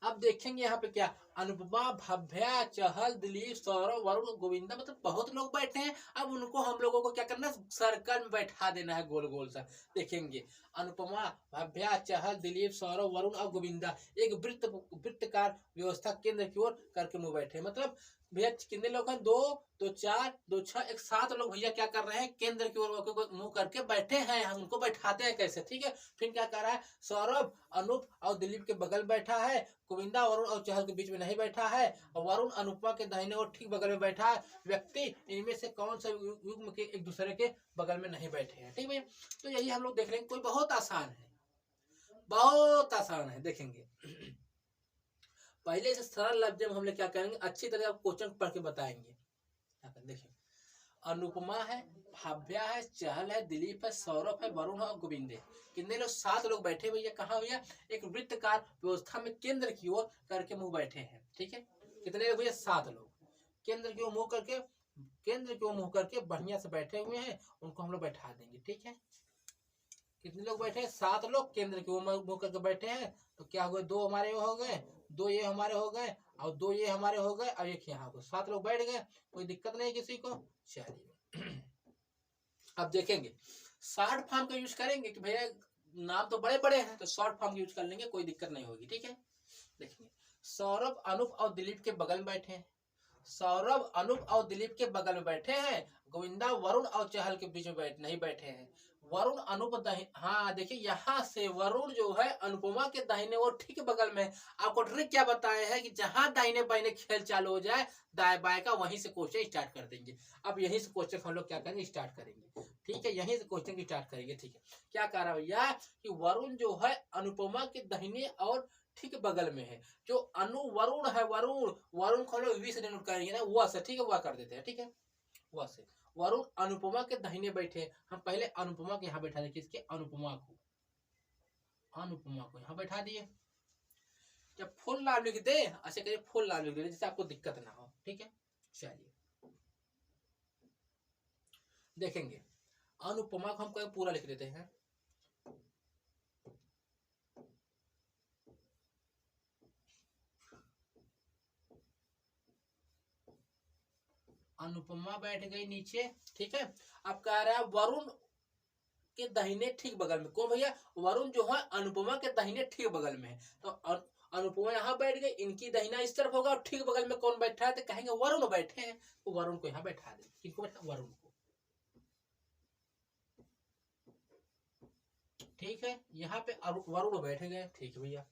अब देखेंगे यहाँ पे क्या, अनुपमा, भव्या, चहल, दिलीप, सौरभ, वरुण, गोविंदा, मतलब बहुत लोग बैठे हैं। अब उनको हम लोगों को क्या करना है? सर्कल में बैठा देना है, गोल गोल सा। देखेंगे अनुपमा, भव्या, चहल, दिलीप, सौरभ, वरुण और गोविंदा एक वृत्तकार व्यवस्था केंद्र की ओर करके मुंह बैठे, मतलब भैया कितने लोग हैं? 2 2 4 2 6 एक 7 लोग भैया क्या कर रहे हैं? केंद्र की ओर मुंह करके बैठे हैं। हम उनको बैठाते हैं कैसे, ठीक है? फिर क्या कर रहा है? सौरभ अनूप और दिलीप के बगल बैठा है, गोविंदा वरुण और चहल के बीच में नहीं बैठा है, और वरुण अनुपमा के दाहिने और ठीक बगल में बैठा है। व्यक्ति इनमें से कौन सा युग्म के एक दूसरे के बगल में नहीं बैठे हैं, ठीक है? तो यही हम लोग देख रहे हैं, कोई बहुत आसान है, बहुत आसान है। देखेंगे पहले से सरल लफ्ज में हम लोग क्या करेंगे, अच्छी तरह आप क्वेश्चन पढ़ के बताएंगे। देखिए अनुपमा है, भव्या है, चहल है, दिलीप है, सौरभ है, वरुण है और गोविंदे, कितने लोग? 7 लोग बैठे भैया। कहाँ भैया? एक वृत्तकार व्यवस्था में केंद्र की ओर करके मुंह बैठे हैं, ठीक है? कितने लोग भैया? 7 लोग केंद्र की ओर मुंह करके, केंद्र की ओर मुंह करके बढ़िया से बैठे हुए हैं, उनको हम लोग बैठा देंगे, ठीक है? कितने लोग बैठे हैं? 7 लोग केंद्र के मुंह करके बैठे हैं। तो क्या हुए, 2 हमारे हो गए, 2 ये हमारे हो गए और 2 ये हमारे हो गए और 1 यहाँ हो गए। 7 लोग बैठ गए, कोई दिक्कत नहीं किसी को। चलिए अब देखेंगे शॉर्ट फॉर्म का यूज करेंगे कि भैया नाम तो बड़े बड़े हैं तो शॉर्ट फॉर्म यूज कर लेंगे, कोई दिक्कत नहीं होगी। ठीक है, देखेंगे सौरभ, अनूप और दिलीप के बगल में बैठे हैं। सौरभ, अनूप और दिलीप के बगल में बैठे हैं। गोविंदा वरुण और चहल के बीच में नहीं बैठे हैं। वरुण अनूप हाँ देखिए, यहाँ से वरुण जो है अनुपमा के दाहिने और ठीक बगल में। आपको ट्रिक क्या बताया है कि जहां दाहिने बाइने खेल चालू हो जाए दाएं बाएं का, वहीं से क्वेश्चन स्टार्ट कर देंगे। अब यहीं से क्वेश्चन हम लोग क्या करेंगे, स्टार्ट करेंगे। ठीक है, यहीं से क्वेश्चन स्टार्ट करेंगे। ठीक है, क्या कह रहा भैया कि वरुण जो है अनुपमा के दाहिने और ठीक बगल में है। जो वरुण है, वरुण वरुण को हम लोग वी से डिनोट करेंगे ना, वह से। ठीक है, वह कर देते हैं। ठीक है, वह से वरुण अनुपमा के दाहिने बैठे। हम पहले अनुपमा के यहाँ बैठा दें, किसके, अनुपमा को यहाँ बैठा दिए। जब फुल नाम लिख दे, ऐसे करिए फुल नाम लिख दे जिससे आपको दिक्कत ना हो। ठीक है, चलिए देखेंगे अनुपमा को हम पूरा लिख देते हैं। अनुपमा बैठ गई नीचे। ठीक है, अब कह रहा है वरुण के दाहिने ठीक बगल में। कौन भैया, वरुण जो है अनुपमा के दाहिने ठीक बगल में है। तो अनुपमा यहाँ बैठ गई, इनकी दाहिना इस तरफ होगा और ठीक बगल में कौन बैठा है, तो कहेंगे वरुण बैठे हैं। तो वरुण को यहाँ बैठा दे। किनको बैठा, वरुण को। ठीक है, यहाँ पे वरुण बैठ गए। ठीक है भैया,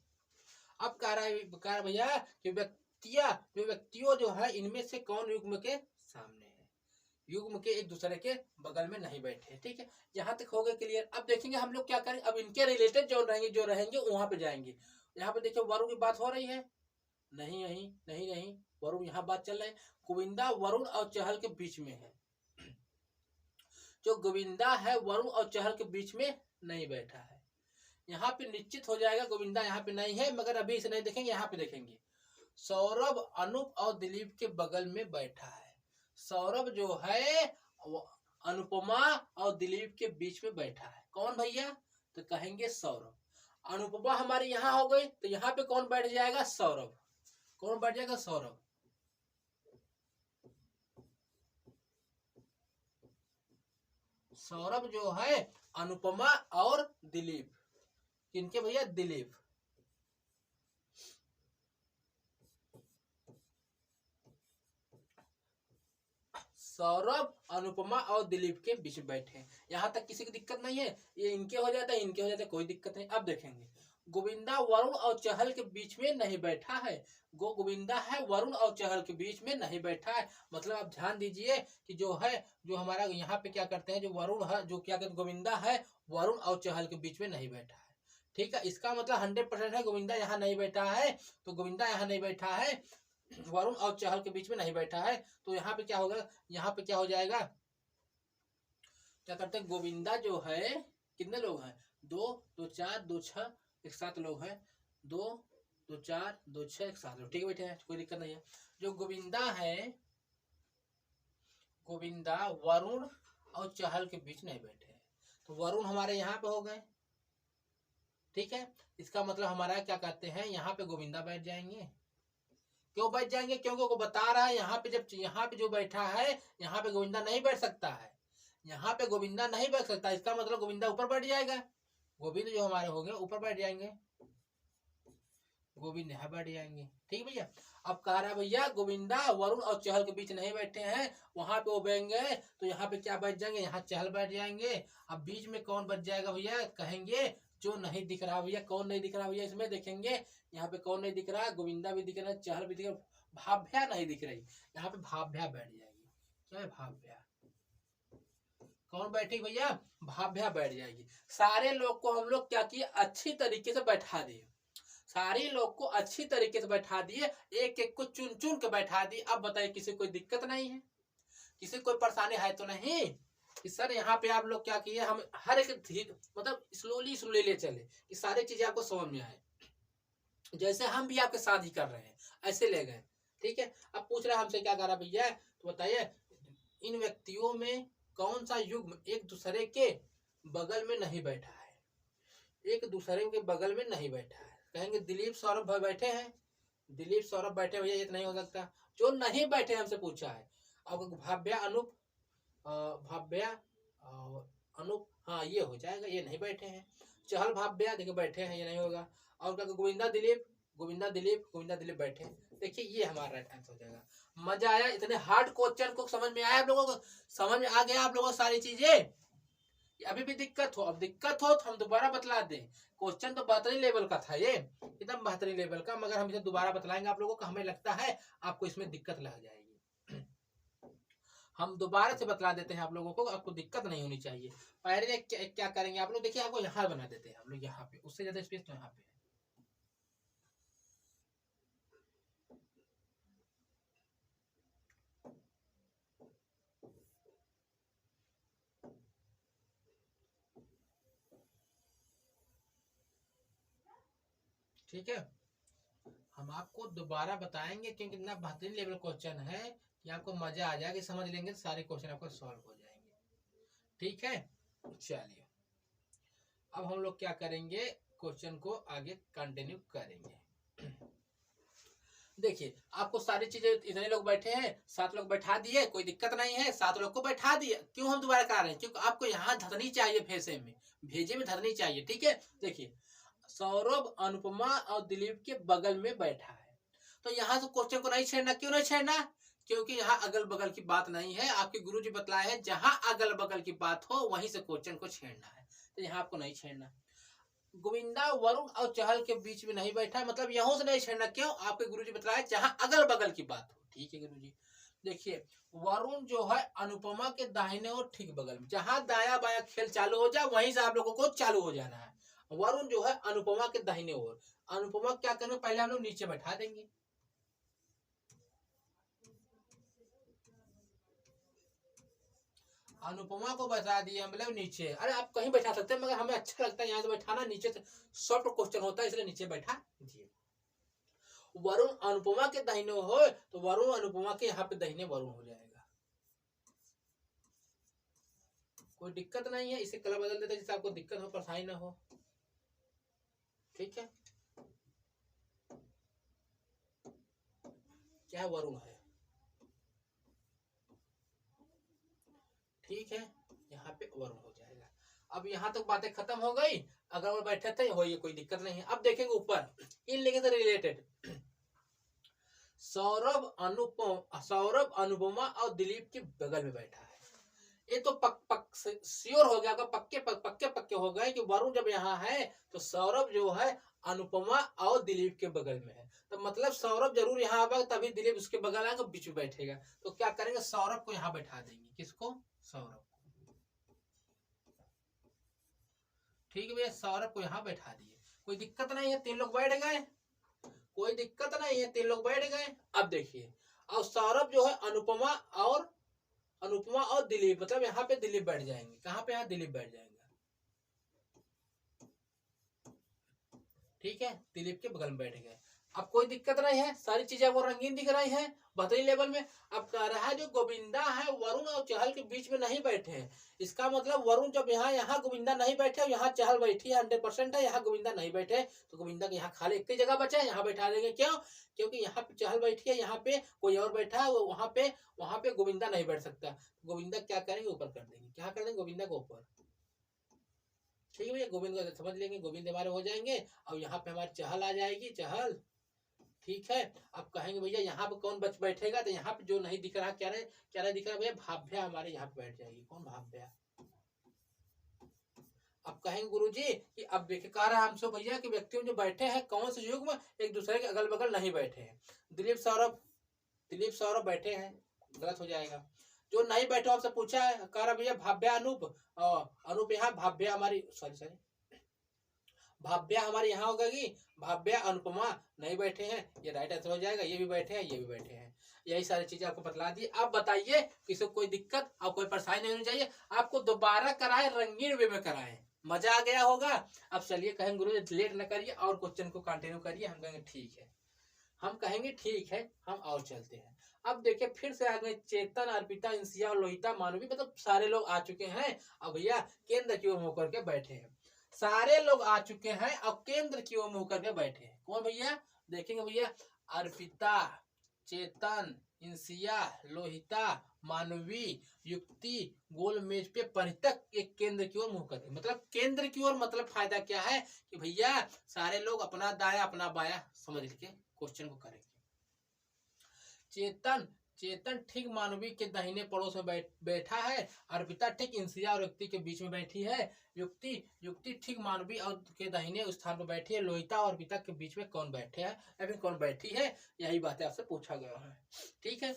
अब कह रहा है भैया कि व्यक्तियों जो है इनमें से कौन युग्म के सामने है। युग्म के एक दूसरे के बगल में नहीं बैठे। ठीक है, यहाँ तक हो गए क्लियर। अब देखेंगे हम लोग क्या करें, अब इनके रिलेटेड जो रहेंगे वहां पे जाएंगे। यहाँ पे देखिए वरुण की बात हो रही है, नहीं नहीं नहीं नहीं, वरुण यहाँ बात चल रही है। गोविंदा वरुण और चहल के बीच में है। जो गोविंदा है वरुण और चहल के बीच में नहीं बैठा है। यहाँ पे निश्चित हो जाएगा गोविंदा यहाँ पे नहीं है, मगर अभी इसे नहीं देखेंगे, यहाँ पे देखेंगे। सौरभ अनूप और दिलीप के बगल में बैठा है। सौरभ जो है अनुपमा और दिलीप के बीच में बैठा है। कौन भैया, तो कहेंगे सौरभ। अनुपमा हमारे यहाँ हो गई, तो यहाँ पे कौन बैठ जाएगा, सौरभ। कौन बैठ जाएगा, सौरभ। सौरभ जो है अनुपमा और दिलीप, किनके भैया, दिलीप। सौरभ अनुपमा और दिलीप के बीच बैठे हैं। यहाँ तक किसी की दिक्कत नहीं है, ये इनके हो जाता है, इनके हो जाता है, कोई दिक्कत नहीं। अब देखेंगे गोविंदा वरुण और चहल के बीच में नहीं बैठा है। गोविंदा है वरुण और चहल के बीच में नहीं बैठा है। मतलब आप ध्यान दीजिए कि जो है, जो हमारा यहाँ पे क्या करते हैं, जो वरुण है, जो क्या कहते, गोविंदा है वरुण और चहल के बीच में नहीं बैठा है। ठीक है, इसका मतलब 100% है गोविंदा यहाँ नहीं बैठा है। तो गोविंदा यहाँ नहीं बैठा है, वरुण और चहल के बीच में नहीं बैठा है। तो यहाँ पे क्या होगा, यहाँ पे क्या हो जाएगा, क्या करते हैं, गोविंदा जो है, कितने लोग हैं, 2 2 4 2 6 एक 7 लोग हैं। 2 2 4 2 6 एक 7 लोग। ठीक है, बैठे हैं, कोई दिक्कत नहीं है। जो गोविंदा है, गोविंदा वरुण और चहल के बीच नहीं बैठे हैं। तो वरुण हमारे यहाँ पे हो गए। ठीक है, इसका मतलब हमारा क्या कहते हैं, यहाँ पे गोविंदा बैठ जाएंगे। क्यों बैठ जाएंगे, क्योंकि वो बता रहा है यहाँ पे, जब यहाँ पे जो बैठा है यहाँ पे गोविंदा नहीं बैठ सकता है। यहाँ पे गोविंदा नहीं बैठ सकता, इसका मतलब गोविंदा ऊपर बैठ जाएगा। गोविंद जो हमारे हो गए ऊपर बैठ जाएंगे, गोविंद यहाँ बैठ जाएंगे। ठीक भैया, अब कह रहा है भैया गोविंदा वरुण और चहल के बीच नहीं बैठे हैं, वहां पे वो बैठेंगे। तो यहाँ पे क्या बैठ जाएंगे, यहाँ चहल बैठ जाएंगे। अब बीच में कौन बैठ जाएगा भैया, कहेंगे जो नहीं दिख रहा भैया। कौन नहीं दिख रहा भैया, इसमें देखेंगे यहाँ पे कौन नहीं दिख रहा, गोविंदा भी दिख रहा है, चहल भी दिख रहा है, भाभ्या नहीं दिख रही। यहाँ पे भाभ्या बैठ जाएगी। क्या है, भाभ्या। कौन बैठेगी भैया, भाभ्या बैठ जाएगी। सारे लोग को हम लोग क्या किए, अच्छी तरीके से बैठा दिए। सारे लोग को अच्छी तरीके से बैठा दिए, एक एक को चुन चुन के बैठा दिए। अब बताइए किसी कोई दिक्कत नहीं है, किसी कोई परेशानी है तो नहीं कि सर यहाँ पे आप लोग क्या किए, हम हर एक मतलब स्लोली स्लोली ले चले कि सारी चीजें आपको समझ में आए। जैसे हम भी आपके साथ ही कर रहे हैं ऐसे ले गए। ठीक है, अब पूछ रहा है हमसे क्या कर रहा भैया, तो बताइए इन व्यक्तियों में कौन सा युग्म एक दूसरे के बगल में नहीं बैठा है। एक दूसरे के बगल में नहीं बैठा है। कहेंगे दिलीप सौरभ भाई बैठे हैं, दिलीप सौरभ बैठे, भैया ये तो नहीं हो सकता। जो नहीं बैठे हमसे पूछा है। अब भाव्या अनूप, भाव्या अनूप, हाँ ये हो जाएगा, ये नहीं बैठे हैं। चहल भाव्या देखिए बैठे हैं, ये नहीं होगा। और क्या गोविंदा दिलीप, गोविंदा दिलीप, गोविंदा दिलीप बैठे हैं, देखिए ये हमारा राइट आंसर हो जाएगा। मजा आया? इतने हार्ड क्वेश्चन को समझ में आया आप लोगों को? समझ में आ गया आप लोगों को सारी चीजें? अभी भी दिक्कत हो, अब दिक्कत हो तो हम दोबारा बतला दें। क्वेश्चन तो बेहतरीन लेवल का था, ये एकदम बेहतरीन लेवल का, मगर हम इसे दोबारा बतलाएंगे आप लोगों को। हमें लगता है आपको इसमें दिक्कत लग जाएगी। हम दोबारा से बतला देते हैं आप लोगों को, आपको दिक्कत नहीं होनी चाहिए। पहले क्या करेंगे आप लोग, देखिए आपको यहाँ बना देते हैं हम लोग, यहाँ पे उससे ज्यादा स्पेस तो यहाँ पे है। ठीक है, हम आपको दोबारा बताएंगे क्योंकि इतना बेहतरीन लेवल क्वेश्चन है कि आपको मजा आ जाएगा, समझ लेंगे सारे क्वेश्चन आपको सॉल्व हो जाएंगे। ठीक है, चलिए अब हम लोग क्या करेंगे, क्वेश्चन को आगे कंटिन्यू करेंगे। देखिए आपको सारी चीजें, इतने लोग बैठे हैं, 7 लोग बैठा दिए, कोई दिक्कत नहीं है, 7 लोग को बैठा दिए। क्यों हम दोबारा करा रहे हैं? क्योंकि आपको यहाँ धरनी चाहिए, भेजे में धरनी चाहिए। ठीक है, देखिए सौरभ अनुपमा और दिलीप के बगल में बैठा है, तो यहाँ से क्वेश्चन को नहीं छेड़ना। क्यों नहीं छेड़ना? क्योंकि यहाँ अगल बगल की बात नहीं है। आपके गुरुजी बतलाए हैं जहां अगल बगल की बात हो वहीं से क्वेश्चन को छेड़ना है, तो यहाँ आपको नहीं छेड़ना। गोविंदा वरुण और चहल के बीच में नहीं बैठा, मतलब यहां से नहीं छेड़ना। क्यों? आपके गुरुजी बतलाए जहां अगल बगल की बात हो। ठीक है गुरुजी, देखिए वरुण जो है अनुपमा के दाहिने और ठीक बगल में, जहां दाया बाया खेल चालू हो जाए वहीं से आप लोगों को चालू हो जाना है। वरुण जो है अनुपमा के दाहिने ओर, अनुपमा क्या करेंगे, पहले हम लोग नीचे बैठा देंगे। अनुपमा को बैठा दिए मतलब नीचे। अरे आप कहीं बैठा सकते हैं, मगर हमें अच्छा लगता है यहाँ से बैठाना, नीचे से सॉफ्ट क्वेश्चन होता है, इसलिए नीचे बैठा दिए। वरुण अनुपमा के दाहिने हो तो वरुण अनुपमा के यहाँ पे दाहिने वरुण हो जाएगा, कोई दिक्कत नहीं है। इसे कलर बदल देते जिससे आपको दिक्कत हो, परेशानी ना हो। ठीक है, क्या वरुण है, ठीक है, यहाँ पे वरुण हो जाएगा। अब यहाँ तक बातें खत्म हो गई। अगर वो बैठे थे हो, ये कोई दिक्कत नहीं है। अब देखेंगे ऊपर इन लिखे से रिलेटेड, सौरभ अनुपमा और दिलीप के बगल में बैठा है। ये तो पक श्योर हो गया, पक्के हो गए कि वरुण जब यहाँ है तो सौरभ जो है अनुपमा और दिलीप के बगल में है, तो मतलब सौरभ जरूर यहाँ आएगा, तभी दिलीप उसके बगल आएगा, बीच में बैठेगा। तो क्या करेंगे, सौरभ को यहाँ बैठा देंगे। किसको? सौरभ। ठीक है भैया, सौरभ को यहाँ बैठा दिए, कोई दिक्कत नहीं है। 3 लोग बैठ गए, कोई दिक्कत नहीं है, 3 लोग बैठ गए। अब देखिए, और सौरभ जो है अनुपमा और दिलीप, मतलब यहाँ पे दिलीप बैठ जाएंगे। कहाँ पे? यहाँ दिलीप बैठ जाएंगे। ठीक है, दिलीप के बगल में बैठ गए। अब कोई दिक्कत नहीं है, सारी चीजें वो रंगीन दिख रही हैं, बेहतरीन लेवल में। अब कह रहा है जो गोविंदा है वरुण और चहल के बीच में नहीं बैठे हैं, इसका मतलब वरुण जब यहाँ गोविंदा नहीं बैठे, यहाँ चहल बैठी है, 100% है। यहाँ गोविंदा नहीं बैठे तो गोविंदा के यहाँ खाली एक ही जगह बचा है, यहाँ बैठा देंगे। क्यों? क्योंकि यहाँ पे चहल बैठी है, यहाँ पे कोई और बैठा है, वहां पे गोविंदा नहीं बैठ सकता। गोविंदा क्या करेंगे, ऊपर कर देंगे। क्या कर देंगे? गोविंदा को ऊपर। ठीक है भैया, गोविंद को समझ लेंगे, गोविंद हमारे हो जाएंगे। और यहाँ पे हमारी चहल आ जाएगी, चहल। ठीक है, अब कहेंगे भैया यहाँ पे कौन बैठेगा, तो यहाँ पे जो नहीं दिख रहा, क्या नहीं दिख रहा भैया, भाव्या हमारे यहाँ पे बैठ जाएगी। कौन? भाव्या। अब कहेंगे गुरुजी कि अब देखिए, कह रहा है हमसे भैया कि व्यक्तियों जो बैठे हैं कौन से युग में एक दूसरे के अगल बगल नहीं बैठे हैं। दिलीप सौरभ बैठे हैं, गलत हो जाएगा। जो नहीं बैठे आपसे पूछा है, कह रहा भैया भाव्या अनूप यहाँ, भाव्या हमारी सॉरी भाव्या हमारे यहाँ हो गई, भाव्या अनुपमा नहीं बैठे हैं, ये राइट आंसर हो जाएगा। ये भी बैठे हैं, ये भी बैठे हैं। यही सारी चीजें आपको बतला दी। आप बताइए किसी को कोई दिक्कत और कोई परेशानी नहीं होनी चाहिए। आपको दोबारा कराए, रंगीन वे में कराए, मजा आ गया होगा। अब चलिए कहेंगे गुरु लेट न करिए और क्वेश्चन को कंटिन्यू करिए। हम कहेंगे ठीक है, हम कहेंगे ठीक है, हम और चलते हैं। अब देखिए फिर से आगे चेतन, अर्पिता, इंसिया और लोहिता, मानवी, मतलब सारे लोग आ चुके हैं। अब भैया केंद्र की ओर होकर के बैठे हैं। सारे लोग आ चुके हैं और केंद्र की ओर मुंह करके बैठे हैं। कौन भैया? देखेंगे भैया, अर्पिता, चेतन, इंसिया, लोहिता, मानवी, युक्ति गोल मेज पे परितक एक केंद्र की ओर मुंह करके। मतलब केंद्र की ओर मतलब फायदा क्या है कि भैया सारे लोग अपना दाया अपना बाया समझ के क्वेश्चन को करेंगे। चेतन चेतन ठीक मानवी के दाहिने पड़ोस में बैठा है। अर्पिता ठीक इंसिया और युक्ति के बीच में बैठी है। युक्ति युक्ति ठीक मानवी और के दाहिने स्थान पर बैठी है। लोहिता और अर्पिता के बीच में कौन बैठे है या फिर कौन बैठी है, यही बातें आपसे पूछा गया है। ठीक है,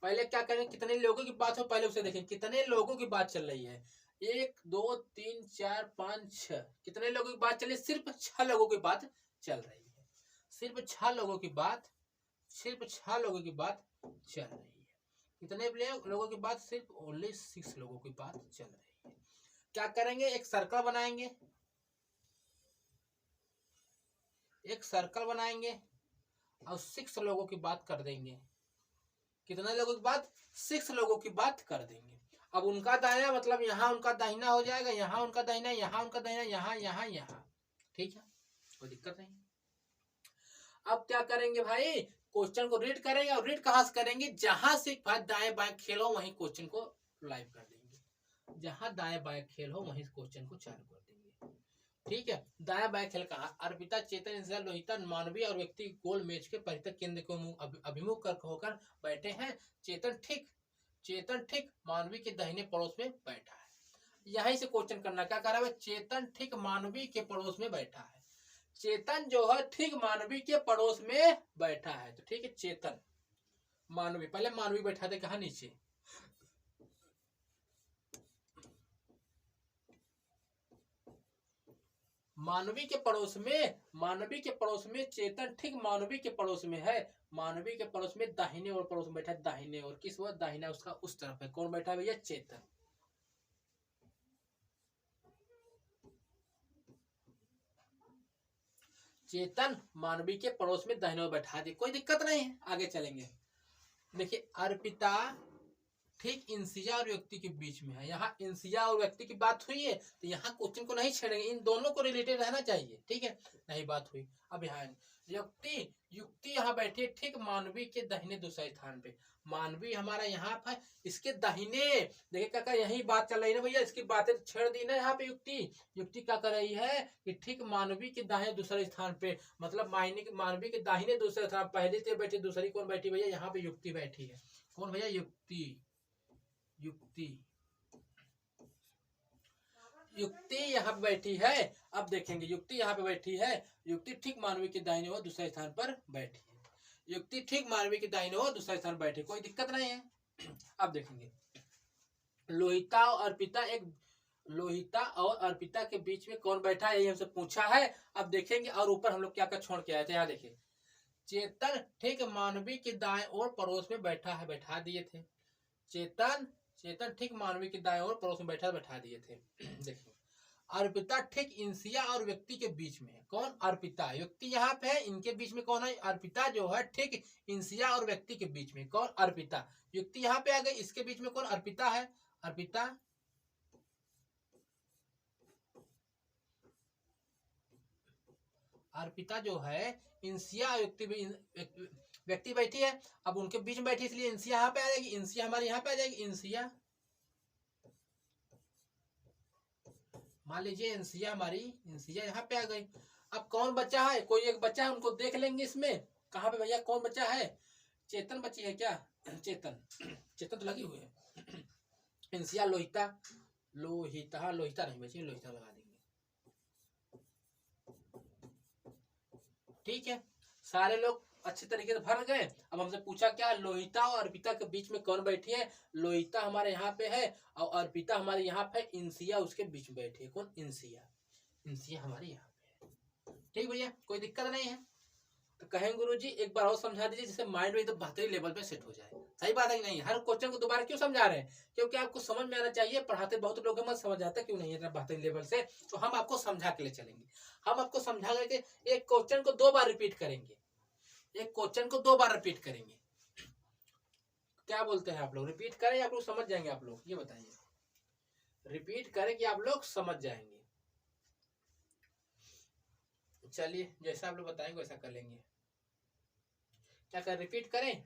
पहले क्या करें, कितने लोगों की बात हो पहले उसे देखें। कितने लोगों की बात चल रही है? 1 2 3 4 5 6। कितने लोगों की बात चल रही है? सिर्फ 6 लोगों की बात चल रही है। सिर्फ 6 लोगों की बात चल रही है। कितने लोगों की बात? सिर्फ ओनली 6 लोगों की बात चल रही है। क्या करेंगे, एक सर्कल बनाएंगे, एक सर्कल बनाएंगे और 6 लोगों की बात कर देंगे। कितने लोगों की बात? 6 लोगों की बात कर देंगे। अब उनका दाहिना मतलब यहाँ उनका दाहिना हो जाएगा, यहाँ उनका दाहिना, यहाँ उनका दाहिना, यहाँ यहाँ यहाँ। ठीक है, कोई दिक्कत नहीं। अब क्या करेंगे भाई, क्वेश्चन को रीड करेंगे और रीड कहां से करेंगे? जहां से दाएं बाएं खेल हो वहीं क्वेश्चन को लाइव कर देंगे। जहां दाएं बाएं खेल हो वहीं क्वेश्चन को चालू कर देंगे। ठीक है, दाएं बाएं खेल कहा? अर्पिता, चेतन, इंसिया, लोहिता, मानवी और व्यक्ति गोल मेज के परितक केंद्र को अभिमुख होकर बैठे हैं। चेतन ठीक मानवी के दाहिने पड़ोस में बैठा है। यहीं से क्वेश्चन करना। क्या कह रहा है? चेतन ठीक मानवी के पड़ोस में बैठा है। चेतन जो है ठीक मानवी के पड़ोस में बैठा है। तो ठीक है, चेतन मानवी, पहले मानवी बैठा थे कहा? नीचे। मानवी के पड़ोस में चेतन ठीक मानवी के पड़ोस में है। मानवी के पड़ोस में दाहिने और पड़ोस में बैठा है। दाहिने और किस वक्त? दाहिना उसका उस तरफ है। कौन बैठा है भैया? चेतन। चेतन मानवी के पड़ोस में दाहिने ओर बैठा दी, कोई दिक्कत नहीं है। आगे चलेंगे। देखिए, अर्पिता ठीक इंसिया और व्यक्ति के बीच में है। यहाँ इंसिया और व्यक्ति की बात हुई है तो यहाँ क्वेश्चन को नहीं छेड़ेंगे, इन दोनों को रिलेटेड रहना चाहिए। ठीक है, नहीं बात हुई। अब यहाँ युक्ति यहाँ बैठी है ठीक मानवी के दाहिने दूसरे स्थान पे। मानवी हमारा यहाँ पे, इसके दाहिने। देखिए काका, यही बात चल रही है ना भैया, इसकी बातें छेड़ दी ना यहाँ पे। युक्ति क्या कर रही है कि ठीक मानवी के दाहिने दूसरे स्थान पे, मतलब मानवी के दाहिने दूसरे स्थान। पहली से बैठी, दूसरी कौन बैठी भैया? यहाँ पे युक्ति बैठी है। कौन भैया? युक्ति यहाँ पे बैठी है। अब देखेंगे, युक्ति यहाँ पे बैठी है। युक्ति ठीक मानवी के दाहिने ओर दूसरे स्थान पर बैठी है। युक्ति ठीक मानवी के दाहिने ओर दूसरे स्थान पर बैठी, कोई दिक्कत नहीं है। अब देखेंगे, लोहिता और अर्पिता के बीच में कौन बैठा है, यही हमसे पूछा है। अब देखेंगे, और ऊपर हम लोग क्या क्या छोड़ के आए थे, यहाँ देखिए। चेतन ठीक मानवी के दाएं ओर पड़ोस में बैठा है, बैठा दिए थे। चेतन ठीक मानवी के दाएं ओर पड़ोस में बैठा दिए थे। देखिए, अर्पिता ठीक इंसिया और व्यक्ति के बीच में है। कौन? अर्पिता। व्यक्ति यहाँ पे है, इनके बीच में कौन है? अर्पिता जो है ठीक इंसिया और व्यक्ति के बीच में। कौन? अर्पिता। युक्ति यहाँ पे आ गई, इसके बीच में कौन? अर्पिता है। अर्पिता जो है इंसिया व्यक्ति बैठी है, अब उनके बीच में बैठी, इसलिए इंसिया यहाँ पे आ जाएगी। इंसिया हमारे यहाँ पे आ जाएगी। इंसिया, मान लीजिए इंसिया यहाँ पे आ गई। अब कौन बचा है? कोई एक बच्चा है, उनको देख लेंगे इसमें। कहाँ पे भैया कौन बचा है? चेतन बची है क्या? चेतन तो लगी हुई है। इंसिया, लोहिता नहीं बची, लोहिता लगा देंगे। ठीक है, सारे लोग अच्छे तरीके से भर गए। अब हमसे पूछा क्या? लोहिता और अर्पिता के बीच में कौन बैठी है? लोहिता हमारे यहाँ पे है और अर्पिता हमारे यहाँ पे। इंसिया उसके बीच में बैठी है। कौन? इंसिया हमारे यहाँ पे है। ठीक भैया, कोई दिक्कत नहीं है। तो कहेंगे गुरुजी एक बार और समझा दीजिए, जिससे माइंड में एकदम बेहतरीन लेवल पे सेट हो जाए। सही बात है कि नहीं? हर क्वेश्चन को दोबारा क्यों समझा रहे हैं? क्योंकि आपको समझ में आना चाहिए। पढ़ाते बहुत लोग मत समझ आता क्यों नहीं इतना बेहतरीन लेवल से, तो हम आपको समझा के लिए चलेंगे। हम आपको समझा करके एक क्वेश्चन को 2 बार रिपीट करेंगे। क्या बोलते हैं आप लोग? रिपीट करें आप लोग समझ जाएंगे? आप लोग ये बताइए, रिपीट करें कि आप लोग समझ जाएंगे? चलिए जैसा आप लोग बताएंगे वैसा कर लेंगे। क्या कर रिपीट करें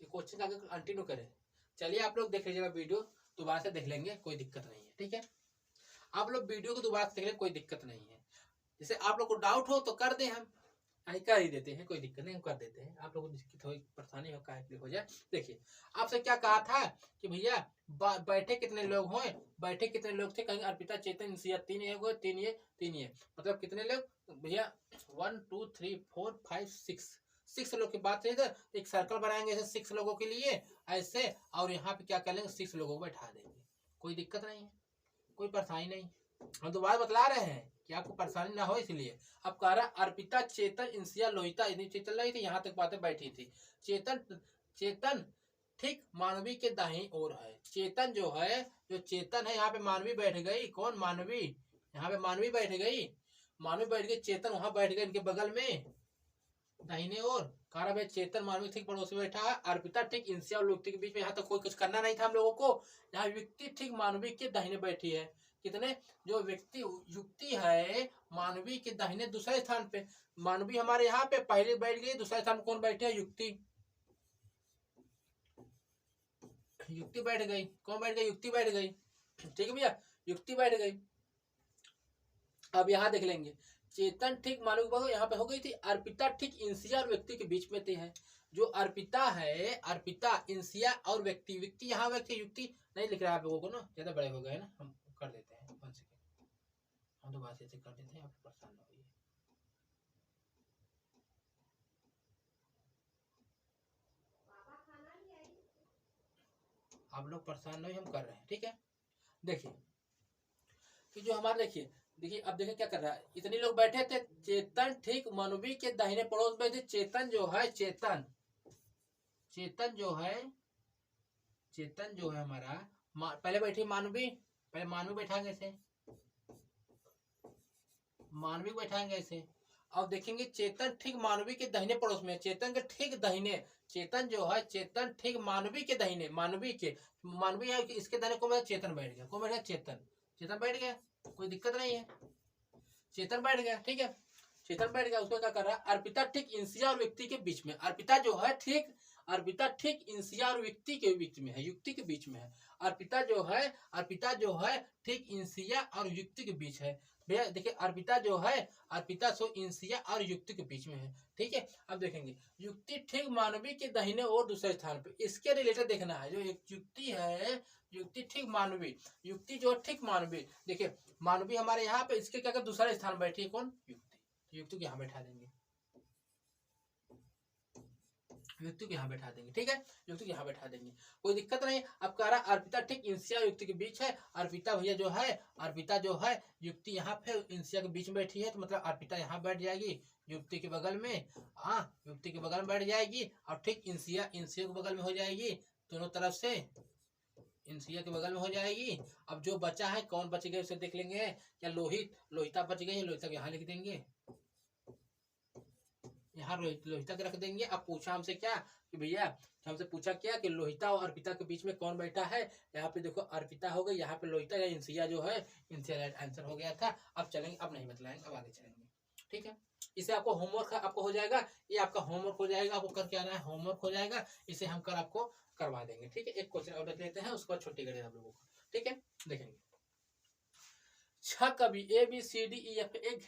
कि क्वेश्चन आगे कंटिन्यू करें? चलिए आप लोग देख लीजिएगा वीडियो, दोबारा से देख लेंगे, कोई दिक्कत नहीं है। ठीक है, आप लोग वीडियो को दोबारा से देख लेंगे, कोई दिक्कत नहीं है। जैसे आप लोग को डाउट हो तो कर दें, हम कर ही देते हैं, कोई दिक्कत नहीं, हम कर देते हैं। आप लोगों को थोड़ी परेशानी हो काहे के लिए हो जाए। देखिए आपसे क्या कहा था कि भैया बैठे कितने लोग हों, बैठे कितने लोग थे, कहीं अर्पिता चेतन सिया तीन ये तीन ये मतलब कितने लोग भैया 1 2 3 4 5 6 लोग की बात है। इधर एक सर्कल बनाएंगे ऐसे 6 लोगों के लिए ऐसे, और यहाँ पे क्या कर लेंगे 6 लोगों को बैठा देंगे, कोई दिक्कत नहीं है, कोई परेशानी नहीं। हम दोबारा बतला रहे हैं कि आपको परेशानी ना हो इसलिए। अब कह रहा अर्पिता चेतन इंसिया लोहिता इतनी चल रही थी, यहाँ तक बातें बैठी थी। चेतन ठीक मानवी के दाहिनी ओर है। चेतन जो है, जो चेतन है यहाँ पे मानवी बैठ गई। कौन मानवी? यहाँ पे मानवी बैठ गई, मानवी बैठ गई, चेतन वहां बैठ गई इनके बगल में दाहिने ओर। कह रहा भाई चेतन मानवी ठीक पड़ोस में बैठा है, अर्पिता ठीक इंसिया और युक्ति के बीच में। यहाँ तक कोई कुछ करना नहीं था हम लोगों को। यहाँ युक्ति ठीक मानवी के दाहिने बैठी है। कितने? जो व्यक्ति युक्ति है मानवी के दाहिने दूसरे स्थान पे, मानवी हमारे यहाँ पे पहले बैठ गई, दूसरे स्थान पे कौन बैठे है? युक्ति। युक्ति बैठ गई। कौन बैठ गई? युक्ति बैठ गई। ठीक है भैया, युक्ति बैठ गई। अब यहाँ देख लेंगे, चेतन ठीक मानवी यहाँ पे हो गई थी, अर्पिता ठीक इंसिया और व्यक्ति के बीच में थी है। जो अर्पिता है, अर्पिता इंसिया और व्यक्ति, व्यक्ति यहाँ व्यक्ति युक्ति नहीं लिख रहा है आप लोगों को ना, ज्यादा बड़े हो गए ना, हम कर देते हैं 1 सेकेंड, हम दोबारा से कर देते हैं, आप परेशान ना होइए। आप लोग परेशान नहीं, हम कर रहे हैं। ठीक है, देखिए कि जो हमारे देखिए अब देखिए क्या कर रहा है। इतने लोग बैठे थे, चेतन ठीक मानवी के दाहिने पड़ोस में थे। चेतन जो है, चेतन जो है हमारा पहले बैठी मानवी, पहले मानवी बैठाएंगे ऐसे, मानवी बैठाएंगे ऐसे। अब देखेंगे चेतन ठीक मानवी के दाहिने पड़ोस में, चेतन के ठीक दाहिने, चेतन जो है, चेतन ठीक मानवी के दाहिने, मानवी है कि इसके दाहिने को चेतन बैठ गया। कौन बैठ गया? चेतन बैठ गया, कोई दिक्कत नहीं है, चेतन बैठ गया। ठीक है, चेतन बैठ गया। उसको क्या कर रहा है? अर्पिता ठीक इंसिया और व्यक्ति के बीच में, अर्पिता जो है ठीक, अर्पिता ठीक इंसिया और व्यक्ति के बीच में है, युक्ति के बीच में है। अर्पिता जो है ठीक इंसिया और युक्ति के बीच है। भैया देखिए अर्पिता जो है, अर्पिता सो इंसिया और युक्ति के बीच में है। ठीक है, अब देखेंगे युक्ति ठीक मानवी के दाहिने और दूसरे स्थान पे, इसके रिलेटेड देखना है। जो एक युक्ति है, युक्ति ठीक मानवी, युक्ति जो ठीक मानवी, देखिए मानवी हमारे यहाँ पे, इसके क्या दूसरा स्थान बैठी है कौन? युक्ति। युक्ति को यहाँ बैठा देंगे, युक्ति को यहाँ बैठा देंगे। ठीक है, युक्ति को यहाँ बैठा देंगे, कोई दिक्कत नहीं। अब कह रहा अर्पिता ठीक इंसिया युक्ति के बीच है। अर्पिता भैया जो है, अर्पिता जो है युक्ति यहाँ पे इंसिया के बीच में बैठी है, तो मतलब अर्पिता यहाँ बैठ जाएगी युक्ति के बगल में। हाँ, युक्ति के बगल में बैठ जाएगी, और ठीक इंसिया के बगल में हो जाएगी, दोनों तरफ से इंसिया के बगल में हो जाएगी। अब जो बचा है, कौन बच गए उसे देख लेंगे। क्या लोहिता बच गई है, लोहिता को यहाँ लिख देंगे, यहाँ लोहिता के रख देंगे। अब पूछा हमसे क्या कि भैया, हमसे पूछा क्या कि लोहिता और अर्पिता के बीच में कौन बैठा है। यहाँ पे देखो अर्पिता हो गई, यहाँ पे लोहिता या इंसिया जो है, इंसिया आंसर हो गया था। अब चलेंगे, अब नहीं बतलाएंगे, अब आगे चलेंगे। ठीक है, इसे आपको होमवर्क आपको हो जाएगा, ये आपका होमवर्क हो जाएगा, आपको करके आना है, होमवर्क हो जाएगा, इसे हम कल आपको करवा देंगे। ठीक है, एक क्वेश्चन और रख लेते हैं, उसके बाद छुट्टी करें आप लोगों को। ठीक है, देखेंगे 6 कवि A B C D E F एक